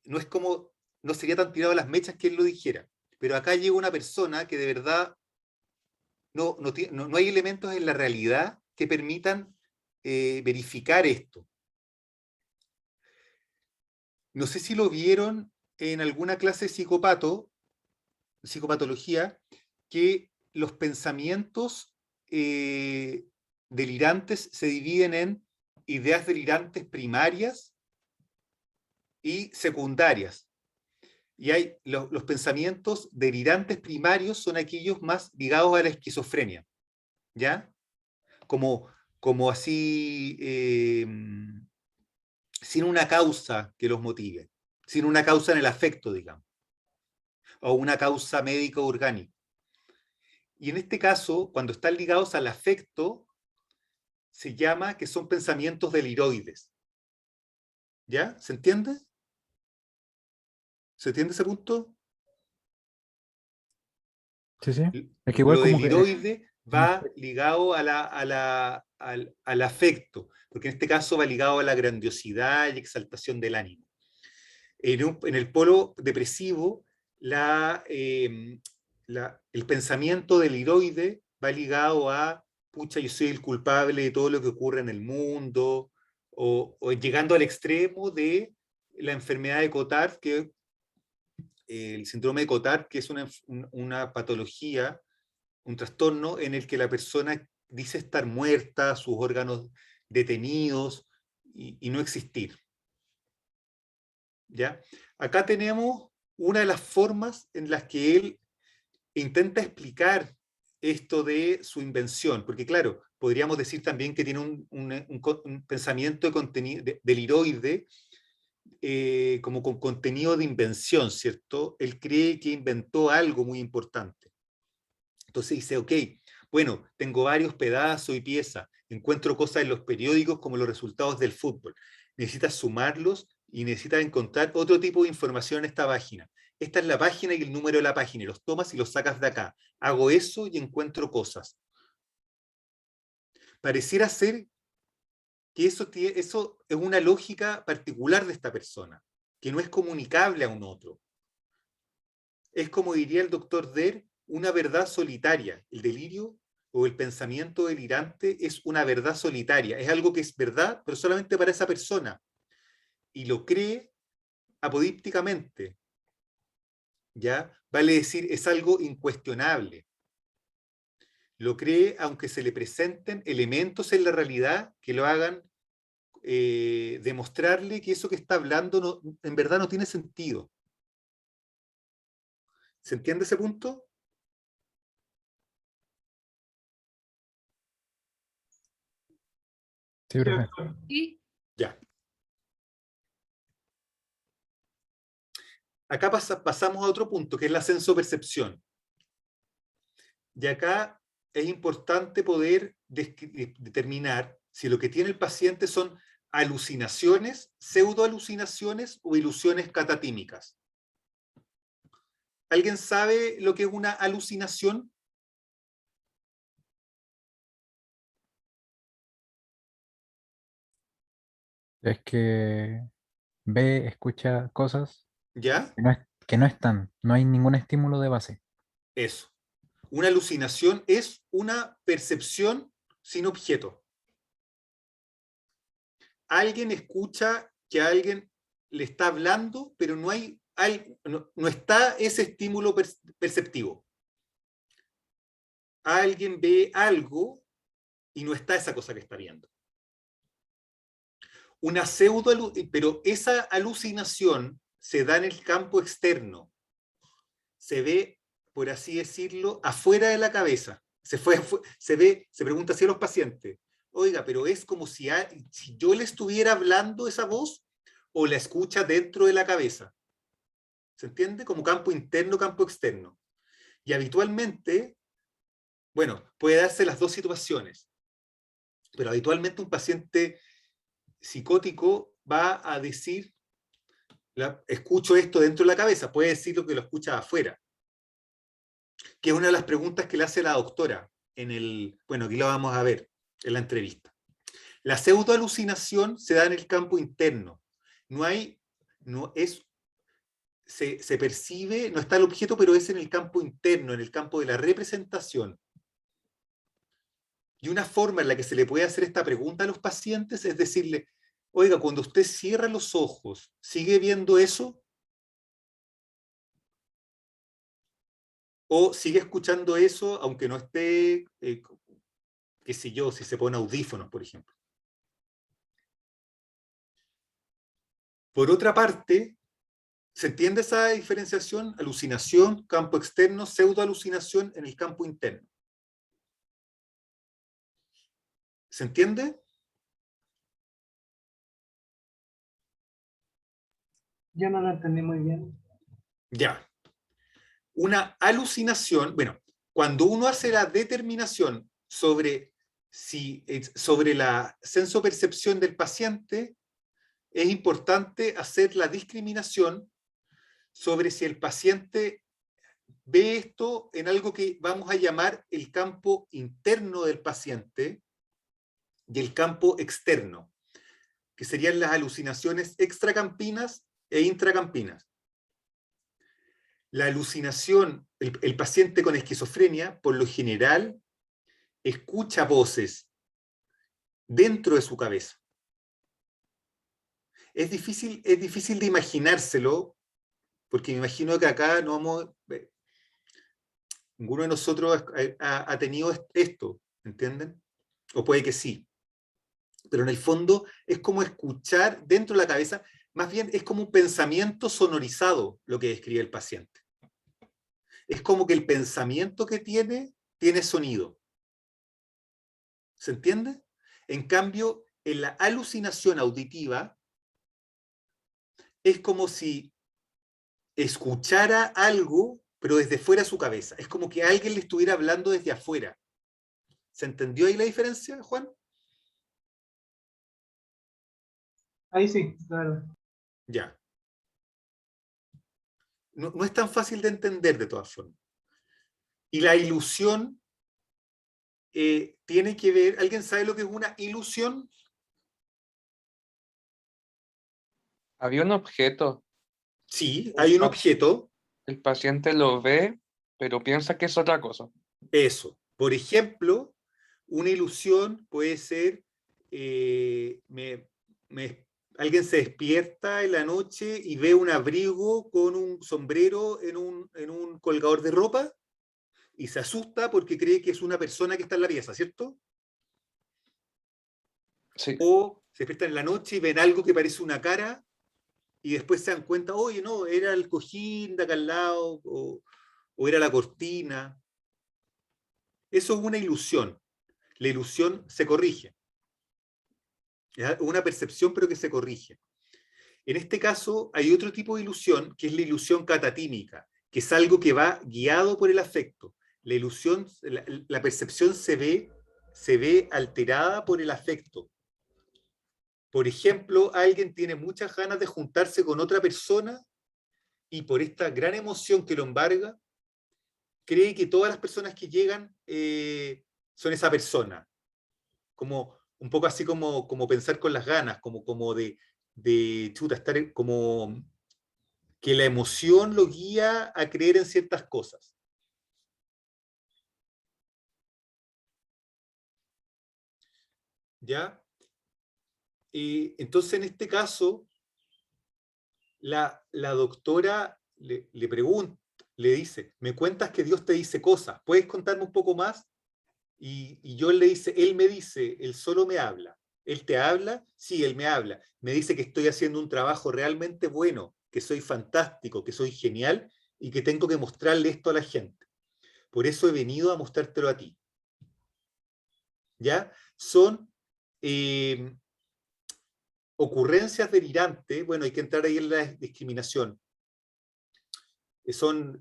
no es como, no sería tan tirado a las mechas que él lo dijera. Pero acá llega una persona que de verdad no hay elementos en la realidad que permitan verificar esto. No sé si lo vieron en alguna clase de psicopatología, que los pensamientos delirantes se dividen en ideas delirantes primarias y secundarias. Y hay los pensamientos delirantes primarios son aquellos más ligados a la esquizofrenia, ¿ya? Como así, sin una causa que los motive, sin una causa en el afecto, digamos, o una causa médica orgánica. Y en este caso, cuando están ligados al afecto, se llama que son pensamientos deliroides. ¿Ya? ¿Se entiende? ¿Se entiende ese punto? Sí, sí. Es que igual Lo como que... deliroide va ligado al afecto, porque en este caso va ligado a la grandiosidad y exaltación del ánimo. En el polo depresivo, el pensamiento deliroide va ligado a, pucha, yo soy el culpable de todo lo que ocurre en el mundo, o llegando al extremo de la enfermedad de Cotard, que el síndrome de Cotard, que es una patología, un trastorno en el que la persona dice estar muerta, sus órganos detenidos y no existir. ¿Ya? Acá tenemos una de las formas en las que él intenta explicar esto de su invención, porque claro, podríamos decir también que tiene un pensamiento de contenido deliroide, como con contenido de invención, ¿cierto? Él cree que inventó algo muy importante. Entonces dice, ok, bueno, tengo varios pedazos y piezas, encuentro cosas en los periódicos como los resultados del fútbol. Necesitas sumarlos y necesitas encontrar otro tipo de información en esta página. Esta es la página y el número de la página, y los tomas y los sacas de acá. Hago eso y encuentro cosas. Pareciera ser que eso es una lógica particular de esta persona, que no es comunicable a un otro. Es, como diría el doctor Der, una verdad solitaria. El delirio o el pensamiento delirante es una verdad solitaria. Es algo que es verdad, pero solamente para esa persona. Y lo cree apodípticamente. ¿Ya? Vale decir, es algo incuestionable. Lo cree aunque se le presenten elementos en la realidad que lo hagan demostrarle que eso que está hablando en verdad no tiene sentido. ¿Se entiende ese punto? Sí, profe. Sí. Ya. Acá pasamos a otro punto, que es la sensopercepción. Y acá es importante poder determinar si lo que tiene el paciente son alucinaciones, pseudoalucinaciones o ilusiones catatímicas. ¿Alguien sabe lo que es una alucinación? Es que ve, escucha cosas ¿Ya? que no están, no hay ningún estímulo de base. Eso. Una alucinación es una percepción sin objeto. Alguien escucha que alguien le está hablando, pero no está ese estímulo perceptivo. Alguien ve algo y no está esa cosa que está viendo. Pero esa alucinación se da en el campo externo. Se ve, por así decirlo, afuera de la cabeza. Se pregunta así a los pacientes, oiga, pero es como si yo le estuviera hablando esa voz, o la escucha dentro de la cabeza. ¿Se entiende? Como campo interno, campo externo. Y habitualmente, bueno, puede darse las dos situaciones, pero habitualmente un paciente psicótico va a decir, escucho esto dentro de la cabeza, puede decir lo que lo escucha afuera, que es una de las preguntas que le hace la doctora. bueno, aquí lo vamos a ver en la entrevista. La pseudoalucinación se da en el campo interno. Se percibe, no está el objeto, pero es en el campo interno, en el campo de la representación. Y una forma en la que se le puede hacer esta pregunta a los pacientes es decirle, oiga, cuando usted cierra los ojos, ¿sigue viendo eso? ¿O sigue escuchando eso, aunque no esté, qué sé yo, si se pone audífonos, por ejemplo? Por otra parte, ¿se entiende esa diferenciación? Alucinación, campo externo, pseudoalucinación en el campo interno. ¿Se entiende? Yo no lo entendí muy bien. Ya. Una alucinación, bueno, cuando uno hace la determinación sobre la sensopercepción del paciente, es importante hacer la discriminación sobre si el paciente ve esto en algo que vamos a llamar el campo interno del paciente y el campo externo, que serían las alucinaciones extracampinas e intracampinas. La alucinación, el paciente con esquizofrenia, por lo general, escucha voces dentro de su cabeza. Es difícil de imaginárselo, porque me imagino que acá ninguno de nosotros ha tenido esto, ¿entienden? O puede que sí. Pero en el fondo es como escuchar dentro de la cabeza, más bien es como un pensamiento sonorizado lo que describe el paciente. Es como que el pensamiento que tiene sonido. ¿Se entiende? En cambio, en la alucinación auditiva, es como si escuchara algo, pero desde fuera de su cabeza. Es como que alguien le estuviera hablando desde afuera. ¿Se entendió ahí la diferencia, Juan? Ahí sí, claro. Ya. No es tan fácil de entender de todas formas. Y la ilusión tiene que ver, ¿alguien sabe lo que es una ilusión? Había un objeto. Sí, hay un objeto. El paciente lo ve, pero piensa que es otra cosa. Eso. Por ejemplo, una ilusión puede ser, alguien se despierta en la noche y ve un abrigo con un sombrero en un colgador de ropa y se asusta porque cree que es una persona que está en la pieza, ¿cierto? Sí. O se despiertan en la noche y ven algo que parece una cara y después se dan cuenta, oye, no, era el cojín de acá al lado o era la cortina. Eso es una ilusión. La ilusión se corrige. Es una percepción, pero que se corrige. En este caso, hay otro tipo de ilusión, que es la ilusión catatímica, que es algo que va guiado por el afecto. La ilusión, la percepción se ve alterada por el afecto. Por ejemplo, alguien tiene muchas ganas de juntarse con otra persona y por esta gran emoción que lo embarga, cree que todas las personas que llegan son esa persona. Como un poco así como pensar con las ganas, como de chuta, estar como que la emoción lo guía a creer en ciertas cosas. ¿Ya? Entonces, en este caso, la doctora le pregunta, le dice, me cuentas que Dios te dice cosas, ¿puedes contarme un poco más? Y yo le dice, él me dice, él solo me habla. ¿Él te habla? Sí, él me habla. Me dice que estoy haciendo un trabajo realmente bueno, que soy fantástico, que soy genial y que tengo que mostrarle esto a la gente. Por eso he venido a mostrártelo a ti. ¿Ya? Son ocurrencias delirantes, bueno, hay que entrar ahí en la discriminación. Son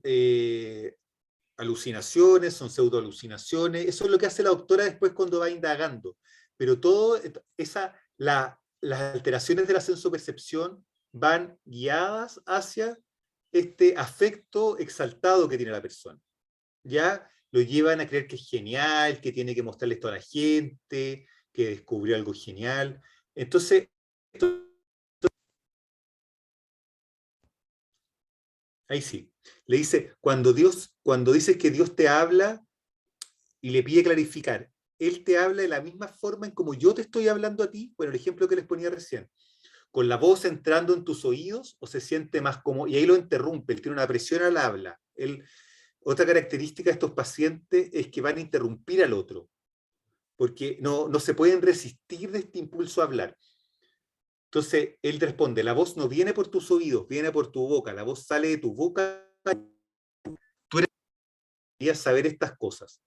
alucinaciones, son pseudoalucinaciones, eso es lo que hace la doctora después cuando va indagando. Pero todo, las alteraciones de la sensopercepción van guiadas hacia este afecto exaltado que tiene la persona. ¿Ya? lo llevan a creer que es genial, que tiene que mostrarle esto a la gente, que descubrió algo genial. Entonces, ahí sí, le dice, cuando dices que Dios te habla y le pide clarificar, Él te habla de la misma forma en como yo te estoy hablando a ti, bueno, el ejemplo que les ponía recién, con la voz entrando en tus oídos, o se siente más como, y ahí lo interrumpe, él tiene una presión al habla. Otra característica de estos pacientes es que van a interrumpir al otro, porque no se pueden resistir de este impulso a hablar. Entonces, él responde, la voz no viene por tus oídos, viene por tu boca, la voz sale de tu boca, tú deberías saber estas cosas.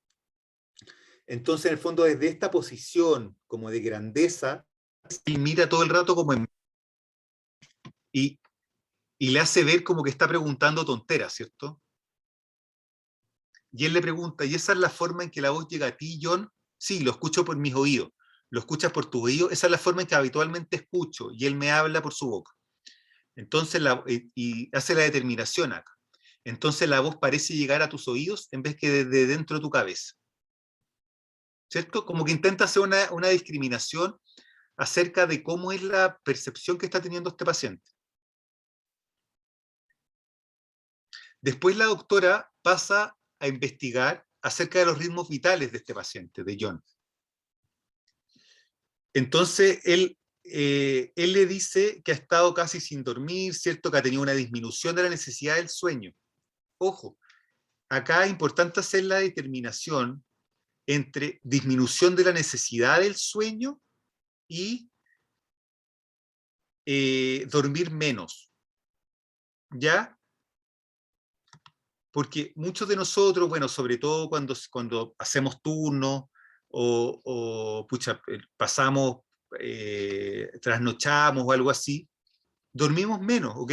Entonces, en el fondo, desde esta posición como de grandeza, él mira todo el rato como y le hace ver como que está preguntando tonteras, ¿cierto? Y él le pregunta, ¿y esa es la forma en que la voz llega a ti, John? Sí, lo escucho por mis oídos. ¿Lo escuchas por tus oídos? Esa es la forma en que habitualmente escucho, y él me habla por su boca. Entonces, y hace la determinación acá. Entonces la voz parece llegar a tus oídos en vez que desde dentro de tu cabeza. ¿Cierto? Como que intenta hacer una discriminación acerca de cómo es la percepción que está teniendo este paciente. Después la doctora pasa a investigar acerca de los ritmos vitales de este paciente, de John. Entonces, él le dice que ha estado casi sin dormir, ¿cierto? Que ha tenido una disminución de la necesidad del sueño. Ojo, acá es importante hacer la determinación entre disminución de la necesidad del sueño y dormir menos. ¿Ya? Porque muchos de nosotros, bueno, sobre todo cuando hacemos turnos o pasamos, trasnochamos o algo así, dormimos menos, ok,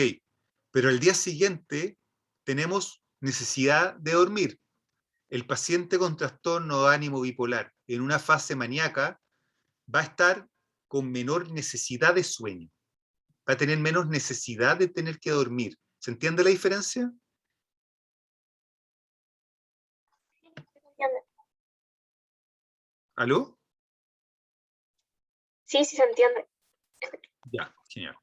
pero al día siguiente tenemos necesidad de dormir. El paciente con trastorno de ánimo bipolar en una fase maníaca va a estar con menor necesidad de sueño, va a tener menos necesidad de tener que dormir. ¿Se entiende la diferencia? ¿Aló? Sí, sí se entiende. Ya, genial.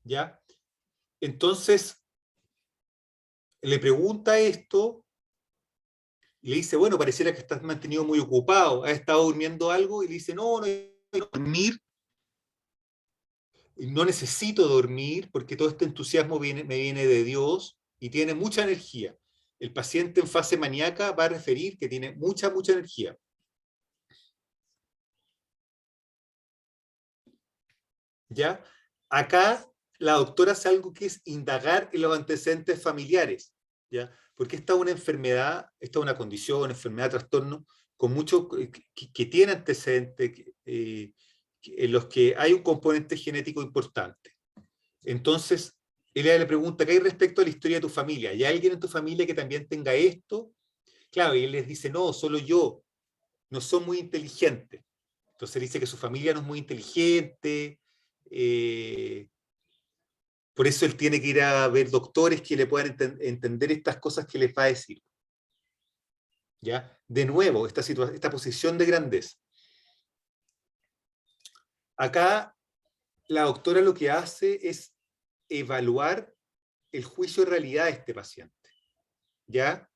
¿Ya? Entonces, le pregunta esto y le dice, bueno, pareciera que estás mantenido muy ocupado, ¿has estado durmiendo algo? Y le dice, no hay que dormir, no necesito dormir porque todo este entusiasmo me viene de Dios y tiene mucha energía. El paciente en fase maníaca va a referir que tiene mucha energía. ¿Ya? Acá la doctora hace algo que es indagar en los antecedentes familiares, ¿ya? Porque esta es una enfermedad, esta es una condición, enfermedad, trastorno, con mucho, que tiene antecedentes en los que hay un componente genético importante. Entonces, ella le pregunta, ¿qué hay respecto a la historia de tu familia? ¿Hay alguien en tu familia que también tenga esto? Claro, y él les dice, no, solo yo, no son muy inteligentes. Entonces dice que su familia no es muy inteligente, por eso él tiene que ir a ver doctores que le puedan entender estas cosas que les va a decir. ¿Ya? De nuevo, esta posición de grandeza. Acá la doctora lo que hace es evaluar el juicio de realidad de este paciente. ¿Ya?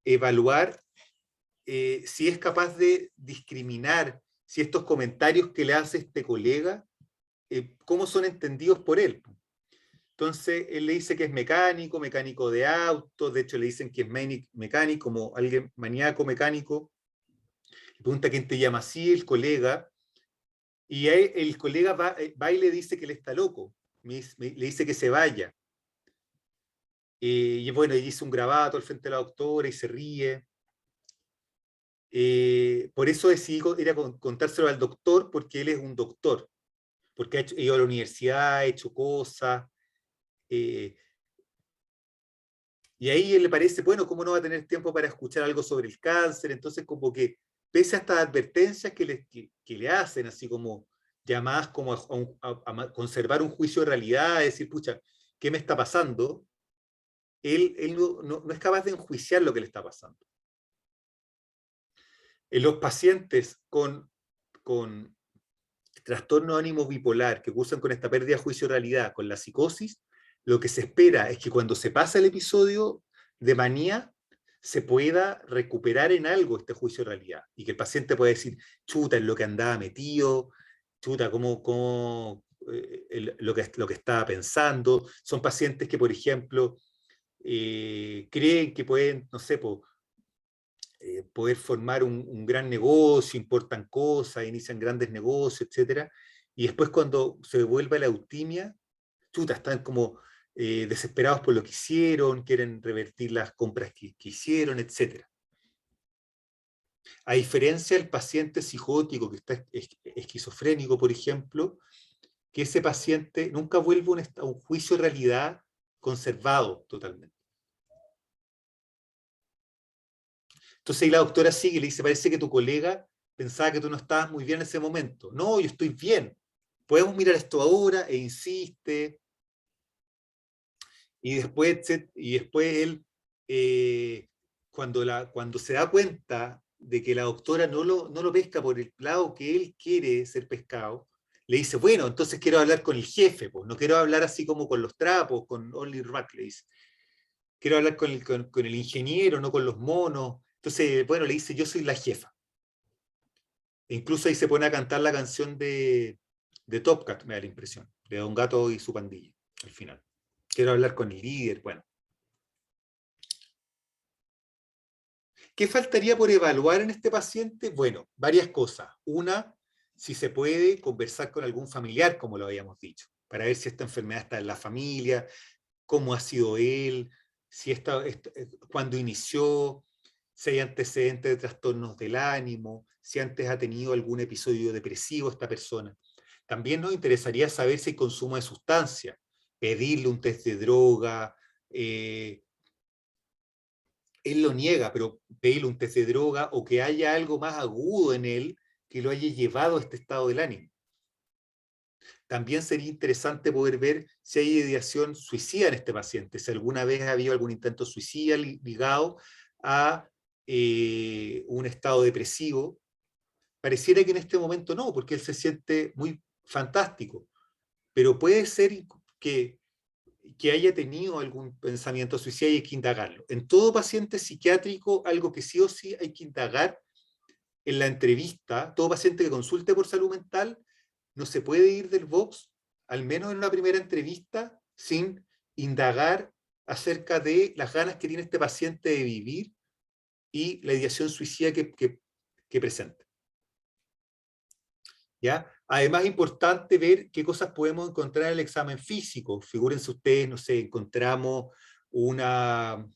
Evaluar si es capaz de discriminar si estos comentarios que le hace este colega, cómo son entendidos por él. Entonces, él le dice que es mecánico de autos, de hecho le dicen que es mecánico, como alguien maníaco mecánico. Le pregunta quién te llama así, el colega, y el colega va y le dice que él está loco, le dice que se vaya. Y bueno, y hizo un grabado al frente de la doctora y se ríe. Por eso decidí ir a contárselo al doctor, porque él es un doctor, porque ha ido a la universidad, ha hecho cosas, y ahí él le parece, bueno, ¿cómo no va a tener tiempo para escuchar algo sobre el cáncer? Entonces como que pese a estas advertencias que le hacen, así como llamadas como a conservar un juicio de realidad, a decir, pucha, ¿qué me está pasando? Él no es capaz de enjuiciar lo que le está pasando. En los pacientes con trastorno de ánimo bipolar, que cursan con esta pérdida de juicio de realidad, con la psicosis, lo que se espera es que cuando se pasa el episodio de manía, se pueda recuperar en algo este juicio de realidad, y que el paciente pueda decir, chuta, en lo que andaba metido, chuta, lo que estaba pensando. Son pacientes que, por ejemplo, creen que pueden, no sé, poder formar un gran negocio, importan cosas, inician grandes negocios, etc. Y después cuando se vuelve la eutimia, chuta, están como desesperados por lo que hicieron, quieren revertir las compras que hicieron, etc. A diferencia del paciente psicótico que está esquizofrénico, por ejemplo, que ese paciente nunca vuelve a un juicio de realidad conservado totalmente. Entonces ahí la doctora sigue y le dice, parece que tu colega pensaba que tú no estabas muy bien en ese momento. No, yo estoy bien. Podemos mirar esto ahora, e insiste. Y después él, cuando se da cuenta de que la doctora no lo pesca por el lado que él quiere ser pescado, le dice, bueno, entonces quiero hablar con el jefe, pues, no quiero hablar así como con los trapos, con Only Rack, le dice. Quiero hablar con el ingeniero, no con los monos. Entonces, bueno, le dice, yo soy la jefa. E incluso ahí se pone a cantar la canción de Top Cat, me da la impresión, de Don Gato y su pandilla, al final. Quiero hablar con el líder, bueno. ¿Qué faltaría por evaluar en este paciente? Bueno, varias cosas. Una, si se puede conversar con algún familiar, como lo habíamos dicho, para ver si esta enfermedad está en la familia, cómo ha sido él, si cuándo inició, si hay antecedentes de trastornos del ánimo, si antes ha tenido algún episodio depresivo esta persona. También nos interesaría saber si hay consumo de sustancias, pedirle un test de droga, él lo niega, pero pedirle un test de droga, o que haya algo más agudo en él que lo haya llevado a este estado del ánimo. También sería interesante poder ver si hay ideación suicida en este paciente, si alguna vez ha habido algún intento suicida ligado a un estado depresivo. Pareciera que en este momento no, porque él se siente muy fantástico, pero puede ser que haya tenido algún pensamiento suicida y hay que indagarlo. En todo paciente psiquiátrico, algo que sí o sí hay que indagar en la entrevista, todo paciente que consulte por salud mental, no se puede ir del box, al menos en una primera entrevista, sin indagar acerca de las ganas que tiene este paciente de vivir y la ideación suicida que presenta. ¿Ya? Además, es importante ver qué cosas podemos encontrar en el examen físico. Figúrense ustedes, no sé, encontramos una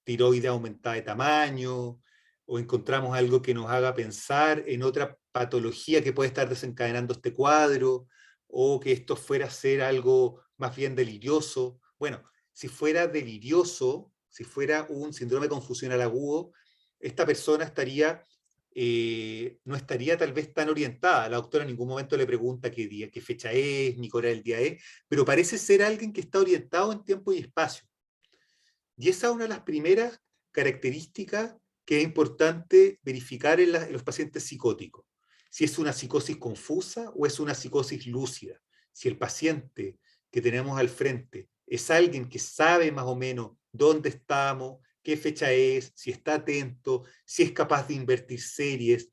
tiroides aumentada de tamaño, o encontramos algo que nos haga pensar en otra patología que puede estar desencadenando este cuadro, o que esto fuera a ser algo más bien delirioso. Bueno, si fuera delirioso, si fuera un síndrome confusional agudo, esta persona no estaría tal vez tan orientada. La doctora en ningún momento le pregunta qué día, qué fecha es, ni qué hora del día es, pero parece ser alguien que está orientado en tiempo y espacio. Y esa es una de las primeras características que es importante verificar en los pacientes psicóticos. Si es una psicosis confusa o es una psicosis lúcida. Si el paciente que tenemos al frente es alguien que sabe más o menos dónde estamos, qué fecha es, si está atento, si es capaz de invertir series,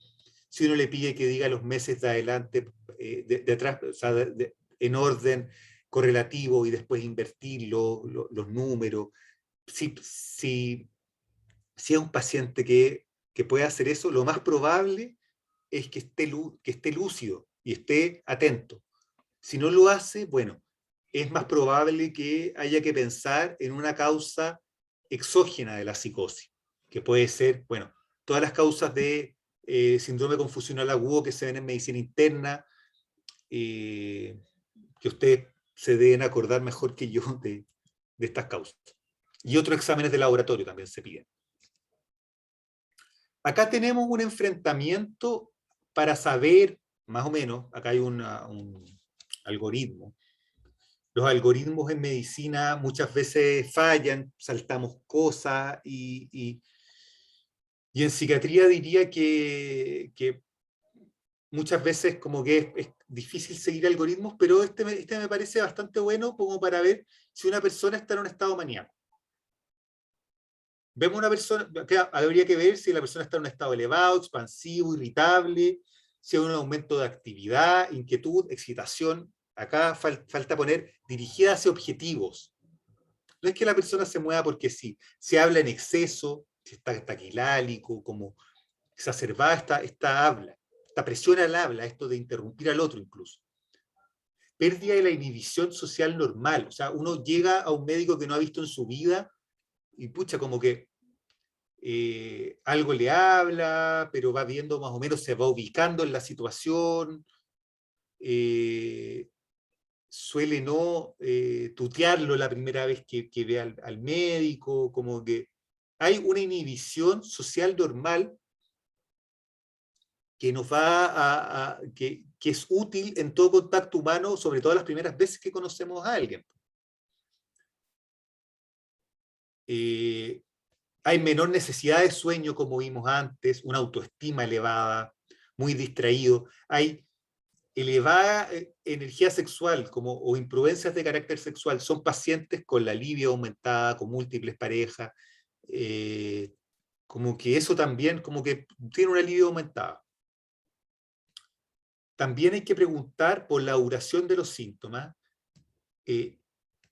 si uno le pide que diga los meses de adelante, de atrás, o sea, en orden correlativo y después invertir los números. Si es un paciente que puede hacer eso, lo más probable es que esté lúcido y esté atento. Si no lo hace, bueno, es más probable que haya que pensar en una causa exógena de la psicosis, que puede ser, bueno, todas las causas de síndrome confusional agudo que se ven en medicina interna, que ustedes se deben acordar mejor que yo de estas causas. Y otros exámenes de laboratorio también se piden. acá tenemos un enfrentamiento para saber, más o menos, acá hay un algoritmo. Los algoritmos en medicina muchas veces fallan, saltamos cosas, y en psiquiatría diría que muchas veces como que es difícil seguir algoritmos, pero este me parece bastante bueno como para ver si una persona está en un estado maníaco. Vemos una persona, habría que ver si la persona está en un estado elevado, expansivo, irritable, si hay un aumento de actividad, inquietud, excitación. Acá falta poner dirigida hacia objetivos. No es que la persona se mueva porque sí, si habla en exceso, si está taquilálico, como exacerbada esta habla, esta presión al habla, esto de interrumpir al otro incluso. Pérdida de la inhibición social normal, o sea, uno llega a un médico que no ha visto en su vida y pucha, como que algo le habla, pero va viendo más o menos, se va ubicando en la situación, suele no tutearlo la primera vez que ve al médico, como que hay una inhibición social normal que nos va que es útil en todo contacto humano, sobre todo las primeras veces que conocemos a alguien. Hay menor necesidad de sueño, como vimos antes, una autoestima elevada, muy distraído, hay elevada energía sexual o imprudencias de carácter sexual. Son pacientes con la libido aumentada, con múltiples parejas, como que eso también, como que tiene una libido aumentada. También hay que preguntar por la duración de los síntomas,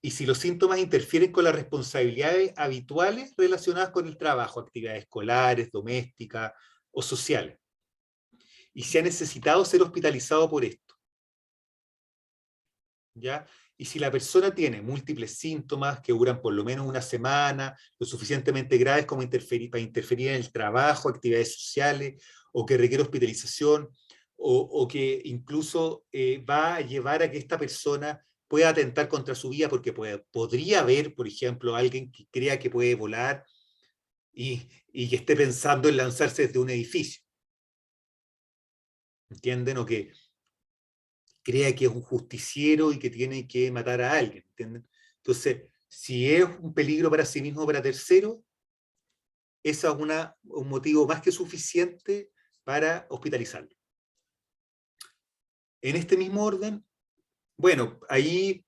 y si los síntomas interfieren con las responsabilidades habituales relacionadas con el trabajo, actividades escolares, domésticas o sociales. Y si ha necesitado ser hospitalizado por esto. ¿Ya? Y si la persona tiene múltiples síntomas que duran por lo menos una semana, lo suficientemente graves como para interferir en el trabajo, actividades sociales, o que requiere hospitalización, o que incluso va a llevar a que esta persona pueda atentar contra su vida, porque podría haber, por ejemplo, alguien que crea que puede volar y que esté pensando en lanzarse desde un edificio. ¿Entienden? O que crea que es un justiciero y que tiene que matar a alguien. ¿Entienden? Entonces, si es un peligro para sí mismo o para terceros, eso es un motivo más que suficiente para hospitalizarlo. En este mismo orden, bueno, ahí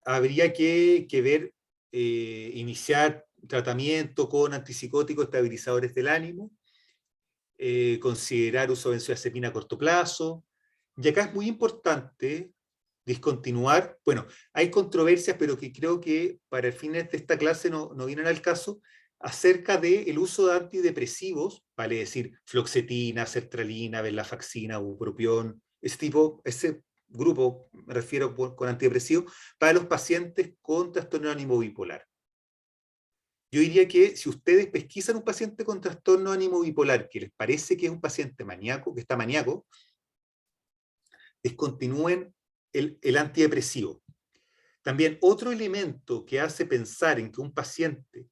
habría que ver, iniciar tratamiento con antipsicóticos estabilizadores del ánimo, considerar uso de benzodiazepina a corto plazo, y acá es muy importante discontinuar, bueno, hay controversias, pero que creo que para el fines de esta clase no vienen al caso, acerca del uso de antidepresivos, vale decir, fluoxetina, sertralina, venlafaxina, bupropión, ese grupo, me refiero con antidepresivos, para los pacientes con trastorno de ánimo bipolar. Yo diría que si ustedes pesquisan un paciente con trastorno de ánimo bipolar, que les parece que es un paciente maníaco, que está maníaco, descontinúen el antidepresivo. También otro elemento que hace pensar en que un paciente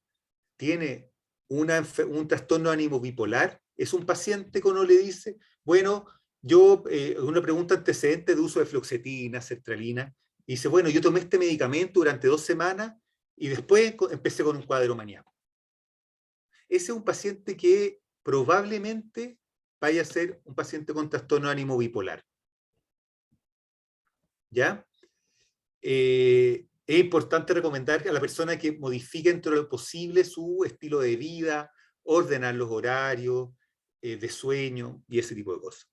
tiene un trastorno de ánimo bipolar es un paciente que uno le dice, bueno, uno pregunta antecedentes de uso de fluoxetina, sertralina, y dice, bueno, yo tomé este medicamento durante 2 semanas y después empecé con un cuadro maníaco. Ese es un paciente que probablemente vaya a ser un paciente con trastorno de ánimo bipolar. ¿Ya? Es importante recomendar a la persona que modifique dentro de lo posible su estilo de vida, ordenar los horarios de sueño y ese tipo de cosas.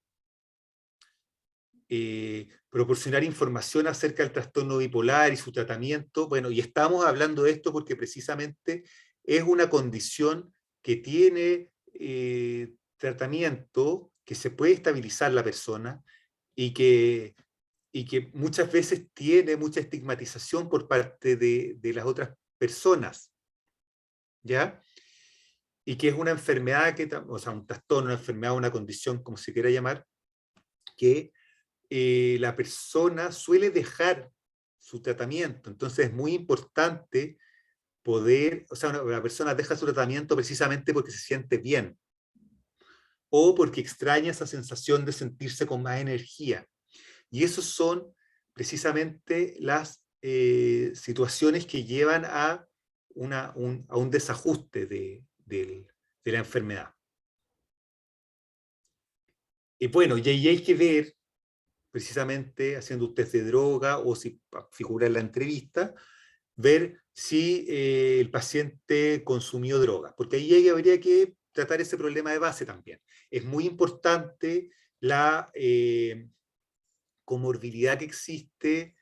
Proporcionar información acerca del trastorno bipolar y su tratamiento. Bueno, y estamos hablando de esto porque precisamente es una condición que tiene tratamiento, que se puede estabilizar la persona y que muchas veces tiene mucha estigmatización por parte de las otras personas, ¿ya? Y que es una enfermedad, o sea, un trastorno, una enfermedad, una condición, como se quiera llamar, que la persona suele dejar su tratamiento. Entonces es muy importante poder, o sea, la persona deja su tratamiento precisamente porque se siente bien, o porque extraña esa sensación de sentirse con más energía. Y esos son precisamente las situaciones que llevan a un desajuste de la enfermedad. Y bueno, y ahí hay que ver, precisamente haciendo un test de droga o si figura en la entrevista, ver si el paciente consumió droga, porque ahí habría que tratar ese problema de base también. Es muy importante la comorbilidad que existe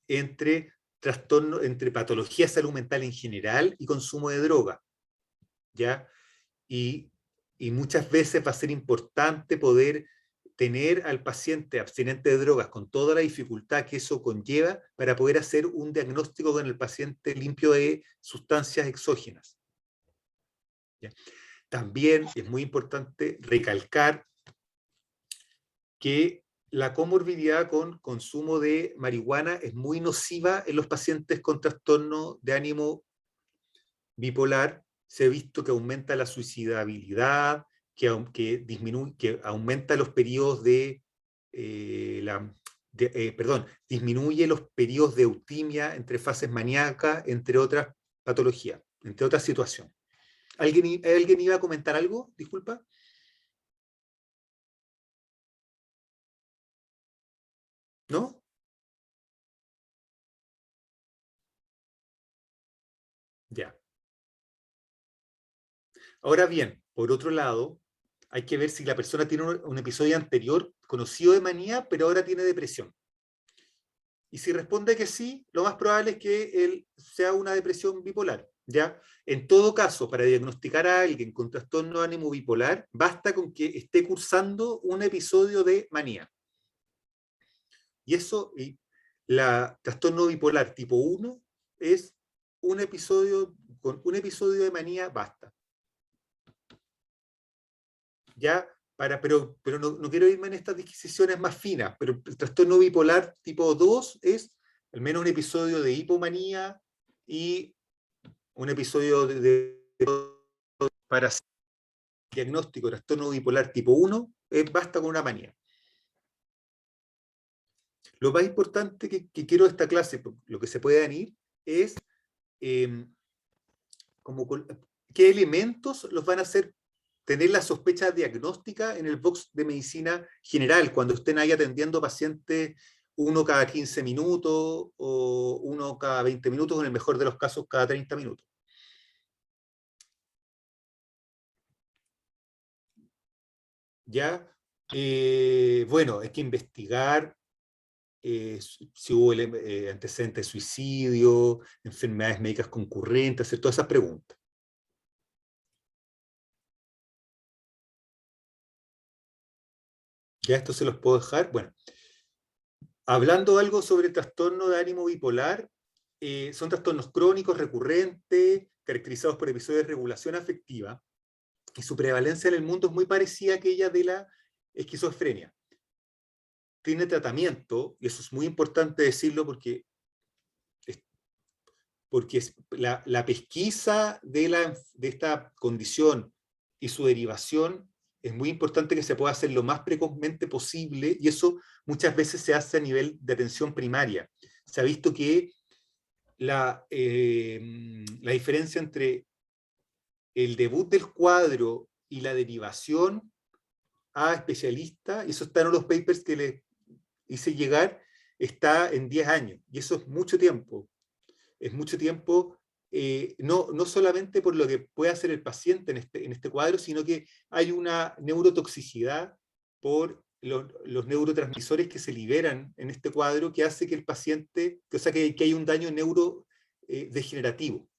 entre trastorno, entre patología de salud mental en general y consumo de droga, ¿ya? Y muchas veces va a ser importante poder tener al paciente abstinente de drogas con toda la dificultad que eso conlleva para poder hacer un diagnóstico con el paciente limpio de sustancias exógenas. ¿Ya? También es muy importante recalcar que la comorbilidad con consumo de marihuana es muy nociva en los pacientes con trastorno de ánimo bipolar. Se ha visto que aumenta la suicidabilidad, que aumenta los periodos disminuye los periodos de eutimia entre fases maníacas, entre otras patologías, entre otras situaciones. ¿Alguien iba a comentar algo? Disculpa. ¿No? Ya. Ahora bien, por otro lado, hay que ver si la persona tiene un episodio anterior conocido de manía, pero ahora tiene depresión. Y si responde que sí, lo más probable es que él sea una depresión bipolar, ¿ya? En todo caso, para diagnosticar a alguien con trastorno de ánimo bipolar, basta con que esté cursando un episodio de manía. Y eso, la trastorno bipolar tipo 1 es un episodio, con un episodio de manía basta. ¿Ya? Pero no quiero irme en estas disquisiciones más finas, pero el trastorno bipolar tipo 2 es al menos un episodio de hipomanía y un episodio para hacer diagnóstico de trastorno bipolar tipo 1, basta con una manía. Lo más importante que quiero de esta clase, lo que se puede venir, es qué elementos los van a hacer tener la sospecha diagnóstica en el box de medicina general, cuando estén ahí atendiendo pacientes uno cada 15 minutos o uno cada 20 minutos, o en el mejor de los casos cada 30 minutos. ¿Ya? Bueno, hay que investigar si hubo antecedentes de suicidio, enfermedades médicas concurrentes, hacer todas esas preguntas. Ya esto se los puedo dejar. Bueno, hablando algo sobre el trastorno de ánimo bipolar, son trastornos crónicos, recurrentes, caracterizados por episodios de regulación afectiva, y su prevalencia en el mundo es muy parecida a aquella de la esquizofrenia. Tiene tratamiento, y eso es muy importante decirlo porque la pesquisa de esta condición y su derivación es muy importante que se pueda hacer lo más precozmente posible, y eso muchas veces se hace a nivel de atención primaria. Se ha visto que la diferencia entre el debut del cuadro y la derivación a especialista, y eso está en los papers que les hice llegar, está en 10 años, y eso es mucho tiempo. Es mucho tiempo, no solamente por lo que puede hacer el paciente en este cuadro, sino que hay una neurotoxicidad por los neurotransmisores que se liberan en este cuadro, que hace que el paciente, o sea, que hay un daño neurodegenerativo.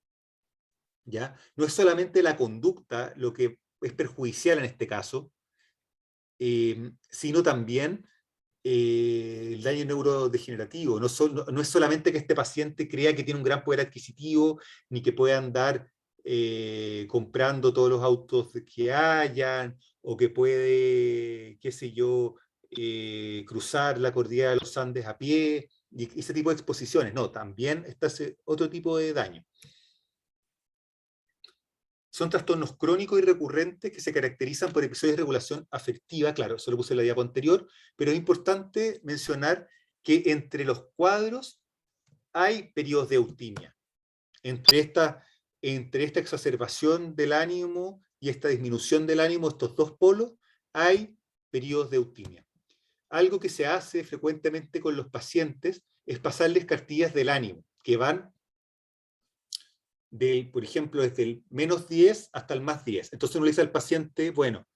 ¿Ya? No es solamente la conducta lo que es perjudicial en este caso, sino también el daño neurodegenerativo. No es solamente que este paciente crea que tiene un gran poder adquisitivo, ni que pueda andar comprando todos los autos que hayan, o que puede, qué sé yo, cruzar la cordillera de los Andes a pie, y ese tipo de exposiciones. No, también está ese otro tipo de daño. Son trastornos crónicos y recurrentes que se caracterizan por episodios de regulación afectiva, claro, eso lo puse en la diapo anterior, pero es importante mencionar que entre los cuadros hay periodos de eutimia. Entre esta exacerbación del ánimo y esta disminución del ánimo, estos dos polos, hay periodos de eutimia. Algo que se hace frecuentemente con los pacientes es pasarles cartillas del ánimo, que van por ejemplo, desde el -10 hasta el +10. Entonces uno le dice al paciente, bueno,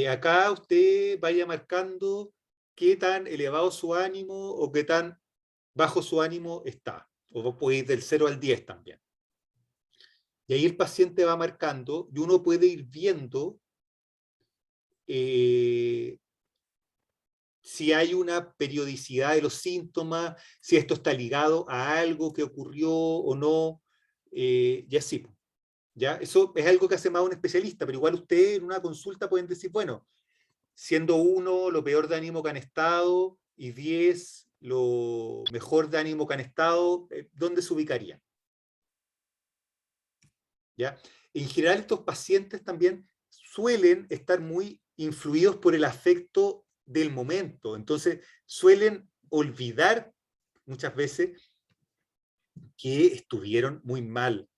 acá usted vaya marcando qué tan elevado su ánimo o qué tan bajo su ánimo está. O puede ir del 0 al 10 también. Y ahí el paciente va marcando y uno puede ir viendo si hay una periodicidad de los síntomas, si esto está ligado a algo que ocurrió o no, y así. ¿Ya? Eso es algo que hace más un especialista, pero igual ustedes en una consulta pueden decir, bueno, siendo 1 lo peor de ánimo que han estado y 10 lo mejor de ánimo que han estado, ¿dónde se ubicaría? ¿Ya? En general estos pacientes también suelen estar muy influidos por el afecto del momento, entonces suelen olvidar muchas veces que estuvieron muy mal,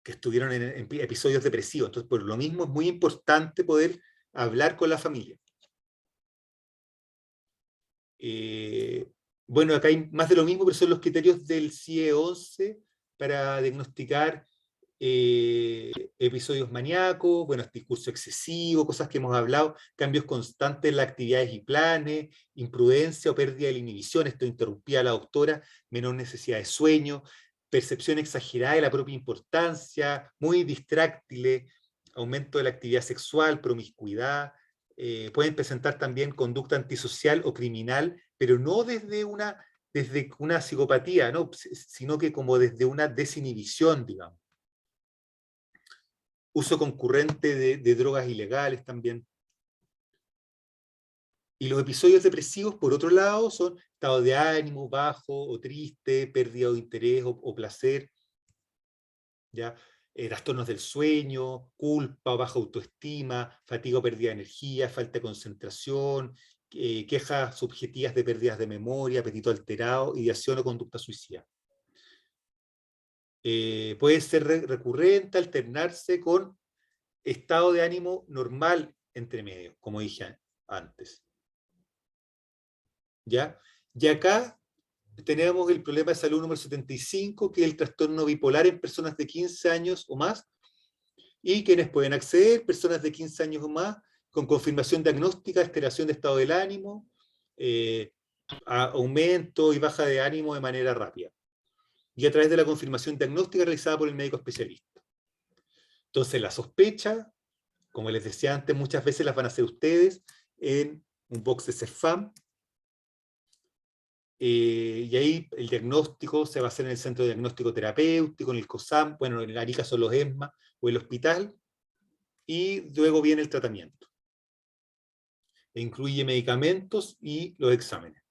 que estuvieron en episodios depresivos. Entonces, por lo mismo es muy importante poder hablar con la familia. Bueno, acá hay más de lo mismo, pero son los criterios del CIE-11 para diagnosticar episodios maníacos, bueno, discurso excesivo, cosas que hemos hablado, cambios constantes en las actividades y planes, imprudencia o pérdida de la inhibición, esto interrumpía a la doctora, menor necesidad de sueño, percepción exagerada de la propia importancia, muy distráctiles, aumento de la actividad sexual, promiscuidad, pueden presentar también conducta antisocial o criminal, pero no desde una psicopatía, ¿no? Sino que como desde una desinhibición, digamos. Uso concurrente de drogas ilegales también. Y los episodios depresivos, por otro lado, son estado de ánimo bajo o triste, pérdida de interés o placer, ¿ya? Trastornos del sueño, culpa o baja autoestima, fatiga o pérdida de energía, falta de concentración, quejas subjetivas de pérdidas de memoria, apetito alterado, ideación o conducta suicida. Puede ser recurrente, alternarse con estado de ánimo normal entre medio, como dije antes. ¿Ya? Y acá tenemos el problema de salud número 75, que es el trastorno bipolar en personas de 15 años o más, y quienes pueden acceder, personas de 15 años o más, con confirmación diagnóstica, alteración de estado del ánimo, aumento y baja de ánimo de manera rápida, y a través de la confirmación diagnóstica realizada por el médico especialista. Entonces la sospecha, como les decía antes, muchas veces las van a hacer ustedes en un box de CEFAM, y ahí el diagnóstico se va a hacer en el centro de diagnóstico terapéutico, en el COSAM, bueno, en Arica son los ESMA, o el hospital, y luego viene el tratamiento. E incluye medicamentos y los exámenes.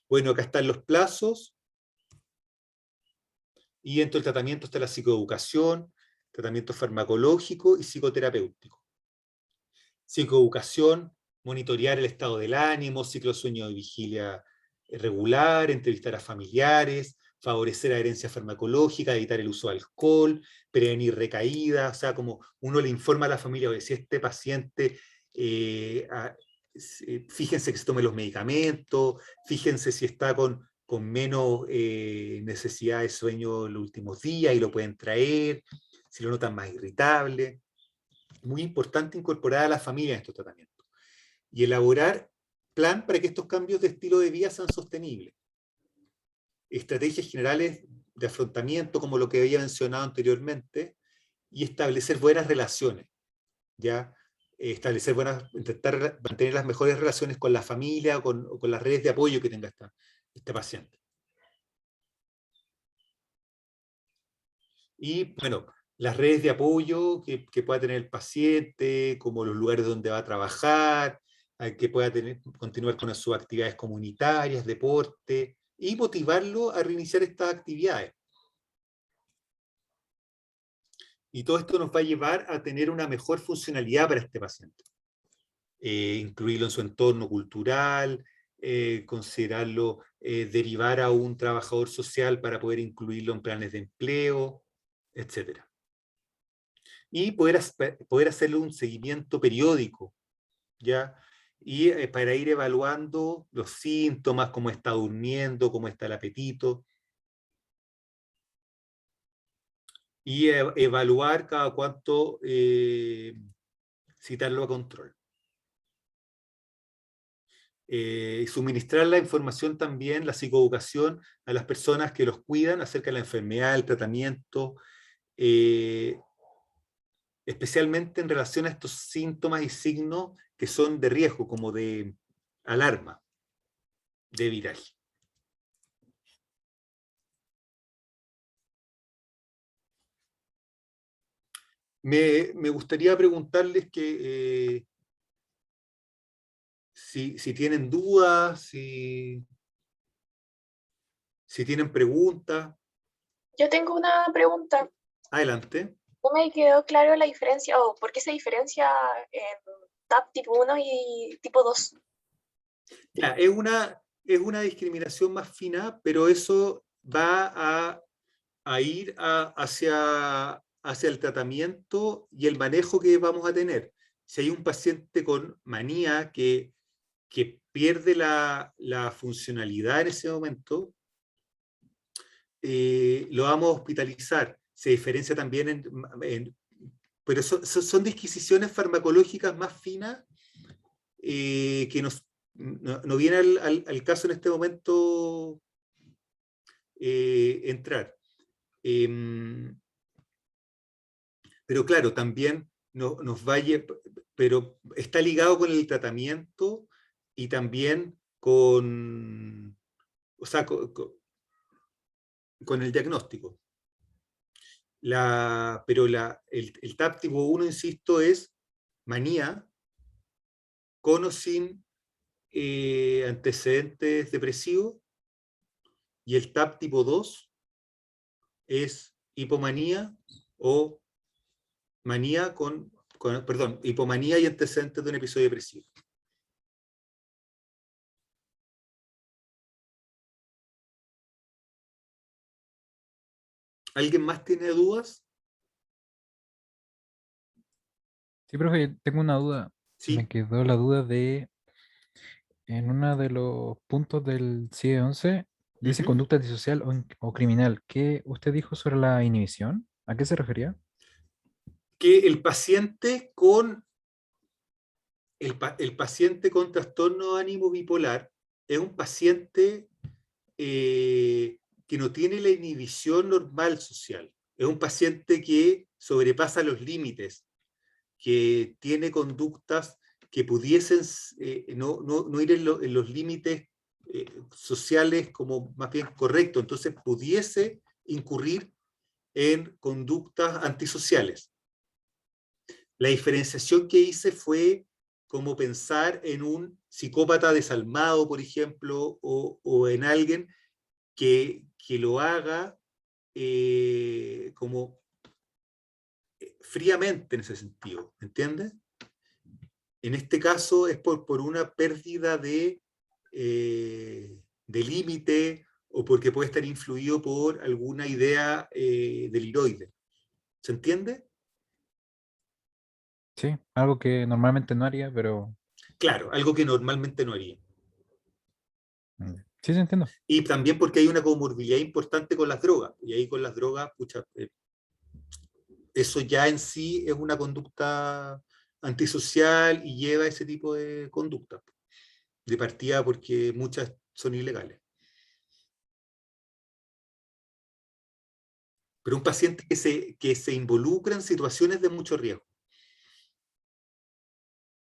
Bueno, acá están los plazos, y dentro del tratamiento está la psicoeducación, tratamiento farmacológico y psicoterapéutico. Psicoeducación, monitorear el estado del ánimo, ciclo sueño de vigilia regular, entrevistar a familiares, favorecer adherencia farmacológica, evitar el uso de alcohol, prevenir recaídas, o sea, como uno le informa a la familia, oye, si este paciente, fíjense que se tome los medicamentos, fíjense si está con menos necesidad de sueño en los últimos días y lo pueden traer, si lo notan más irritable. Muy importante incorporar a la familia en estos tratamientos. Y elaborar plan para que estos cambios de estilo de vida sean sostenibles. Estrategias generales de afrontamiento, como lo que había mencionado anteriormente, y establecer buenas relaciones. ¿Ya? Intentar mantener las mejores relaciones con la familia o con las redes de apoyo que tenga este paciente. Y bueno, las redes de apoyo que pueda tener el paciente, como los lugares donde va a trabajar, que pueda continuar con sus actividades comunitarias, deporte, y motivarlo a reiniciar estas actividades. Y todo esto nos va a llevar a tener una mejor funcionalidad para este paciente. Incluirlo en su entorno cultural, considerarlo, derivar a un trabajador social para poder incluirlo en planes de empleo, etc. Y poder hacerle un seguimiento periódico, ¿ya? Y para ir evaluando los síntomas, cómo está durmiendo, cómo está el apetito, y evaluar cada cuánto citarlo a control. Suministrar la información también, la psicoeducación, a las personas que los cuidan acerca de la enfermedad, el tratamiento, especialmente en relación a estos síntomas y signos que son de riesgo, como de alarma, de viraje. Me gustaría preguntarles que si tienen dudas, si tienen preguntas. Yo tengo una pregunta. Adelante. No me quedó claro la diferencia, o por qué se diferencia en TAP tipo 1 y tipo 2. Ya, es una discriminación más fina, pero eso va a ir hacia el tratamiento y el manejo que vamos a tener. Si hay un paciente con manía que pierde la funcionalidad en ese momento, lo vamos a hospitalizar. Se diferencia también pero son disquisiciones farmacológicas más finas que no viene al caso en este momento entrar. Pero claro, también nos vaya, pero está ligado con el tratamiento y también con, o sea, con el diagnóstico. Pero el TAP tipo 1, insisto, es manía con o sin antecedentes depresivos, y el TAP tipo 2 es hipomanía o manía perdón, hipomanía y antecedentes de un episodio depresivo. ¿Alguien más tiene dudas? Sí, profe, tengo una duda. Sí. Me quedó la duda de, en uno de los puntos del CIE 11, dice Ujú. conducta antisocial o criminal. ¿Qué usted dijo sobre la inhibición? ¿A qué se refería? Que el paciente con trastorno de ánimo bipolar es un paciente que no tiene la inhibición normal social. Es un paciente que sobrepasa los límites, que tiene conductas que pudiesen no ir en los límites sociales como más bien correctos. Entonces pudiese incurrir en conductas antisociales. La diferenciación que hice fue como pensar en un psicópata desalmado, por ejemplo, o en alguien que lo haga como fríamente en ese sentido, ¿entiendes? En este caso es por una pérdida de límite, o porque puede estar influido por alguna idea deliroide. ¿Se entiende? Sí, algo que normalmente no haría, pero Claro, algo que normalmente no haría. sí se entiendo. Y también porque hay una comorbilidad importante con las drogas. Y ahí con las drogas, pucha, eso ya en sí es una conducta antisocial y lleva ese tipo de conducta. De partida porque muchas son ilegales. Pero un paciente que se involucra en situaciones de mucho riesgo.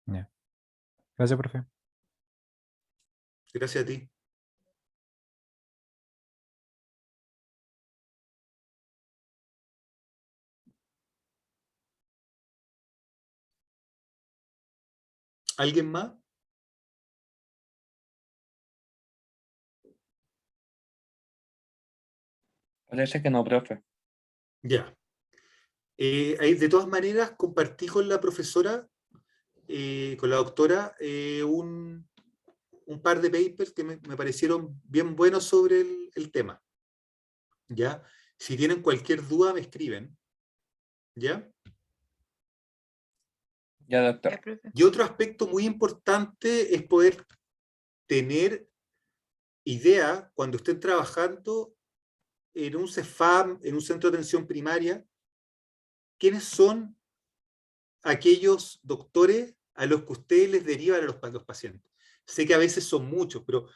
Ya. Gracias, profe. Gracias a ti. ¿Alguien más? Parece que no, profe. Ya. De todas maneras, compartí con la profesora, con la doctora, un par de papers que me parecieron bien buenos sobre el tema. ¿Ya? Si tienen cualquier duda, me escriben. ¿Ya? Ya, doctor. Ya, profe. Y otro aspecto muy importante es poder tener idea cuando estén trabajando en un CEFAM, en un centro de atención primaria, quiénes son aquellos doctores a los que ustedes les derivan a los pacientes. Sé que a veces son muchos, pero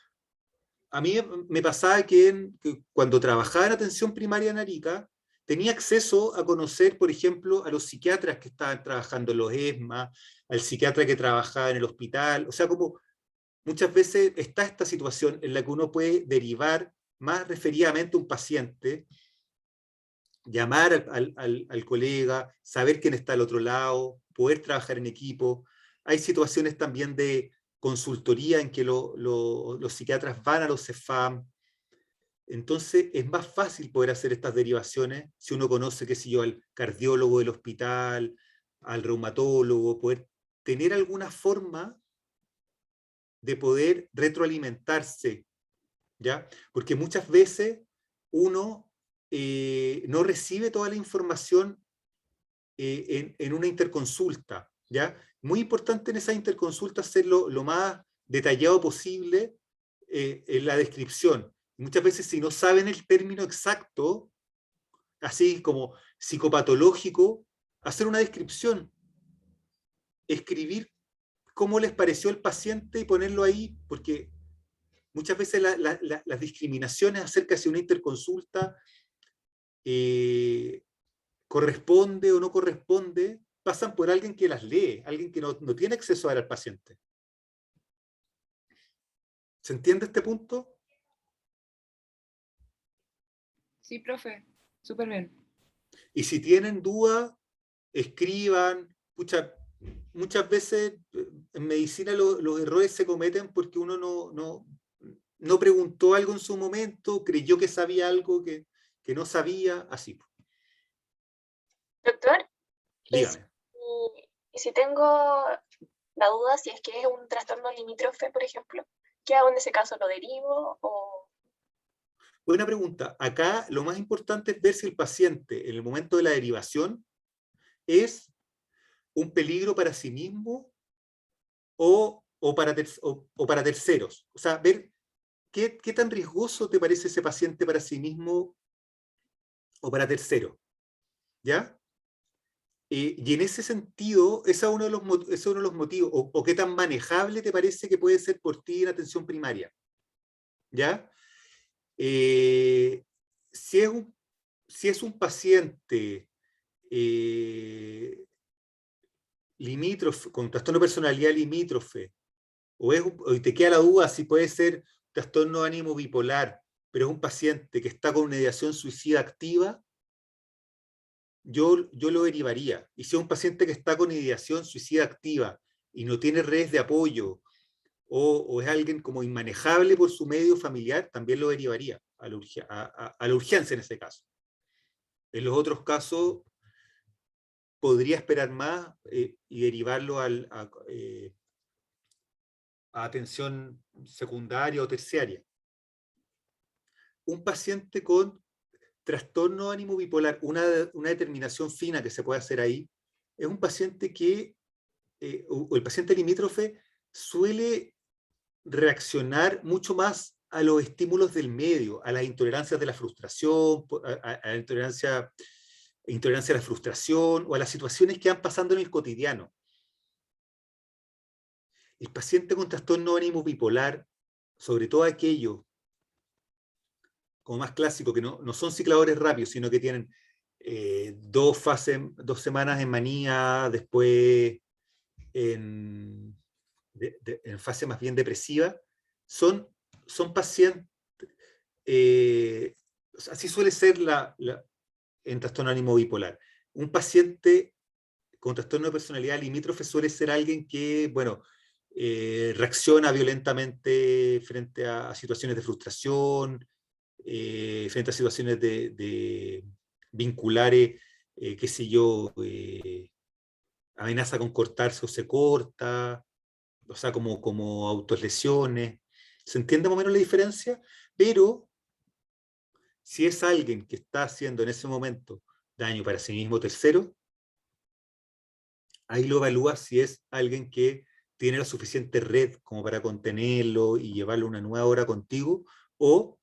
a mí me pasaba que cuando trabajaba en atención primaria en Arica, tenía acceso a conocer, por ejemplo, a los psiquiatras que estaban trabajando en los ESMA, al psiquiatra que trabajaba en el hospital. O sea, como muchas veces está esta situación en la que uno puede derivar más referidamente a un paciente, llamar al colega, saber quién está al otro lado, poder trabajar en equipo. Hay situaciones también de consultoría en que los psiquiatras van a los CEFAM. Entonces es más fácil poder hacer estas derivaciones si uno conoce, qué sé yo, al cardiólogo del hospital, al reumatólogo, poder tener alguna forma de poder retroalimentarse, ¿ya? Porque muchas veces uno no recibe toda la información en una interconsulta, ¿ya? Muy importante en esa interconsulta hacerlo lo más detallado posible en la descripción. Muchas veces si no saben el término exacto, así como psicopatológico, hacer una descripción, escribir cómo les pareció el paciente y ponerlo ahí, porque muchas veces las discriminaciones acerca de si una interconsulta corresponde o no corresponde, pasan por alguien que las lee, alguien que no tiene acceso a ver al paciente. ¿Se entiende este punto? Sí, profe, súper bien. Y si tienen dudas, escriban. Muchas veces en medicina los errores se cometen porque uno no preguntó algo en su momento, creyó que sabía algo que no sabía, así. Doctor, Dígame. y si tengo la duda si es que es un trastorno limítrofe, por ejemplo, ¿qué hago en ese caso? ¿Lo derivo o...? Buena pregunta. Acá lo más importante es ver si el paciente en el momento de la derivación es un peligro para sí mismo o para terceros. O sea, ver qué tan riesgoso te parece ese paciente para sí mismo o para terceros. ¿Ya? Y en ese sentido, ese es uno de los motivos, o qué tan manejable te parece que puede ser por ti en atención primaria. ¿Ya? Si es un paciente limítrofe, con trastorno de personalidad limítrofe, o te queda la duda si puede ser trastorno de ánimo bipolar, pero es un paciente que está con una ideación suicida activa, yo lo derivaría. Y si es un paciente que está con ideación suicida activa y no tiene redes de apoyo, o es alguien como inmanejable por su medio familiar, también lo derivaría a la urgencia en ese caso. En los otros casos, podría esperar más y derivarlo a atención secundaria o terciaria. Un paciente con trastorno de ánimo bipolar, una determinación fina que se puede hacer ahí, es un paciente que, o el paciente limítrofe, suele reaccionar mucho más a los estímulos del medio, a las intolerancias de la frustración, a la intolerancia a la frustración o a las situaciones que van pasando en el cotidiano. El paciente con trastorno de ánimo bipolar, sobre todo aquellos como más clásicos, que no son cicladores rápidos, sino que tienen 2 semanas en manía, después en fase más bien depresiva, son pacientes, así suele ser en trastorno de ánimo bipolar. Un paciente con trastorno de personalidad limítrofe suele ser alguien que, bueno, reacciona violentamente frente a situaciones de frustración, frente a situaciones de vinculares qué sé yo, amenaza con cortarse o se corta, o sea, como autolesiones. ¿Se entiende más o menos la diferencia? Pero si es alguien que está haciendo en ese momento daño para sí mismo tercero, ahí lo evalúas si es alguien que tiene la suficiente red como para contenerlo y llevarlo una nueva hora contigo, o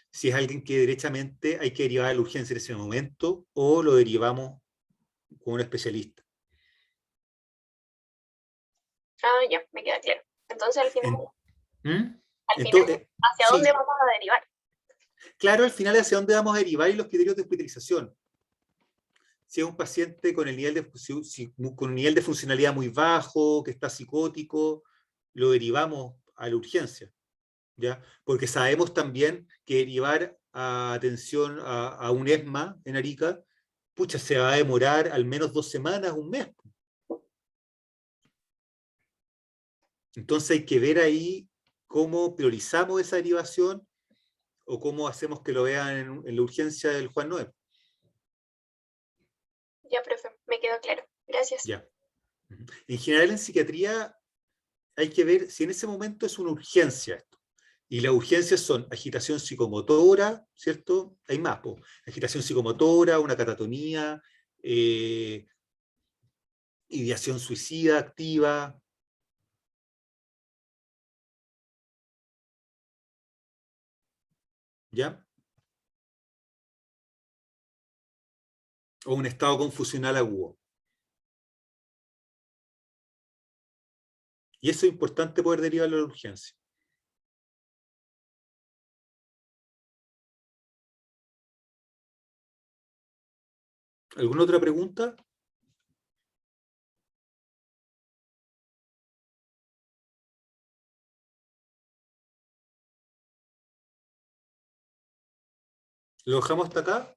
si es alguien que derechamente hay que derivar a la urgencia en ese momento, o lo derivamos con un especialista. Ah, ya, me queda claro. Entonces al final, ¿Mm? Entonces, ¿hacia sí, dónde vamos a derivar? claro, al final hacia dónde vamos a derivar y los criterios de hospitalización. Si es un paciente con con un nivel de funcionalidad muy bajo, que está psicótico, lo derivamos a la urgencia, ¿ya? Porque sabemos también que derivar a atención a un ESMA en Arica, pucha, se va a demorar al menos 2 semanas, un mes. Entonces hay que ver ahí cómo priorizamos esa derivación o cómo hacemos que lo vean en la urgencia del Juan 9. Ya, profe, me quedó claro. Gracias. Ya. En general en psiquiatría hay que ver si en ese momento es una urgencia esto. Y las urgencias son agitación psicomotora, ¿cierto? Hay más, po. Agitación psicomotora, una catatonía, ideación suicida activa. ¿Ya? O un estado confusional agudo. Y eso es importante poder derivarlo a la urgencia. ¿Alguna otra pregunta? ¿Lo dejamos hasta acá?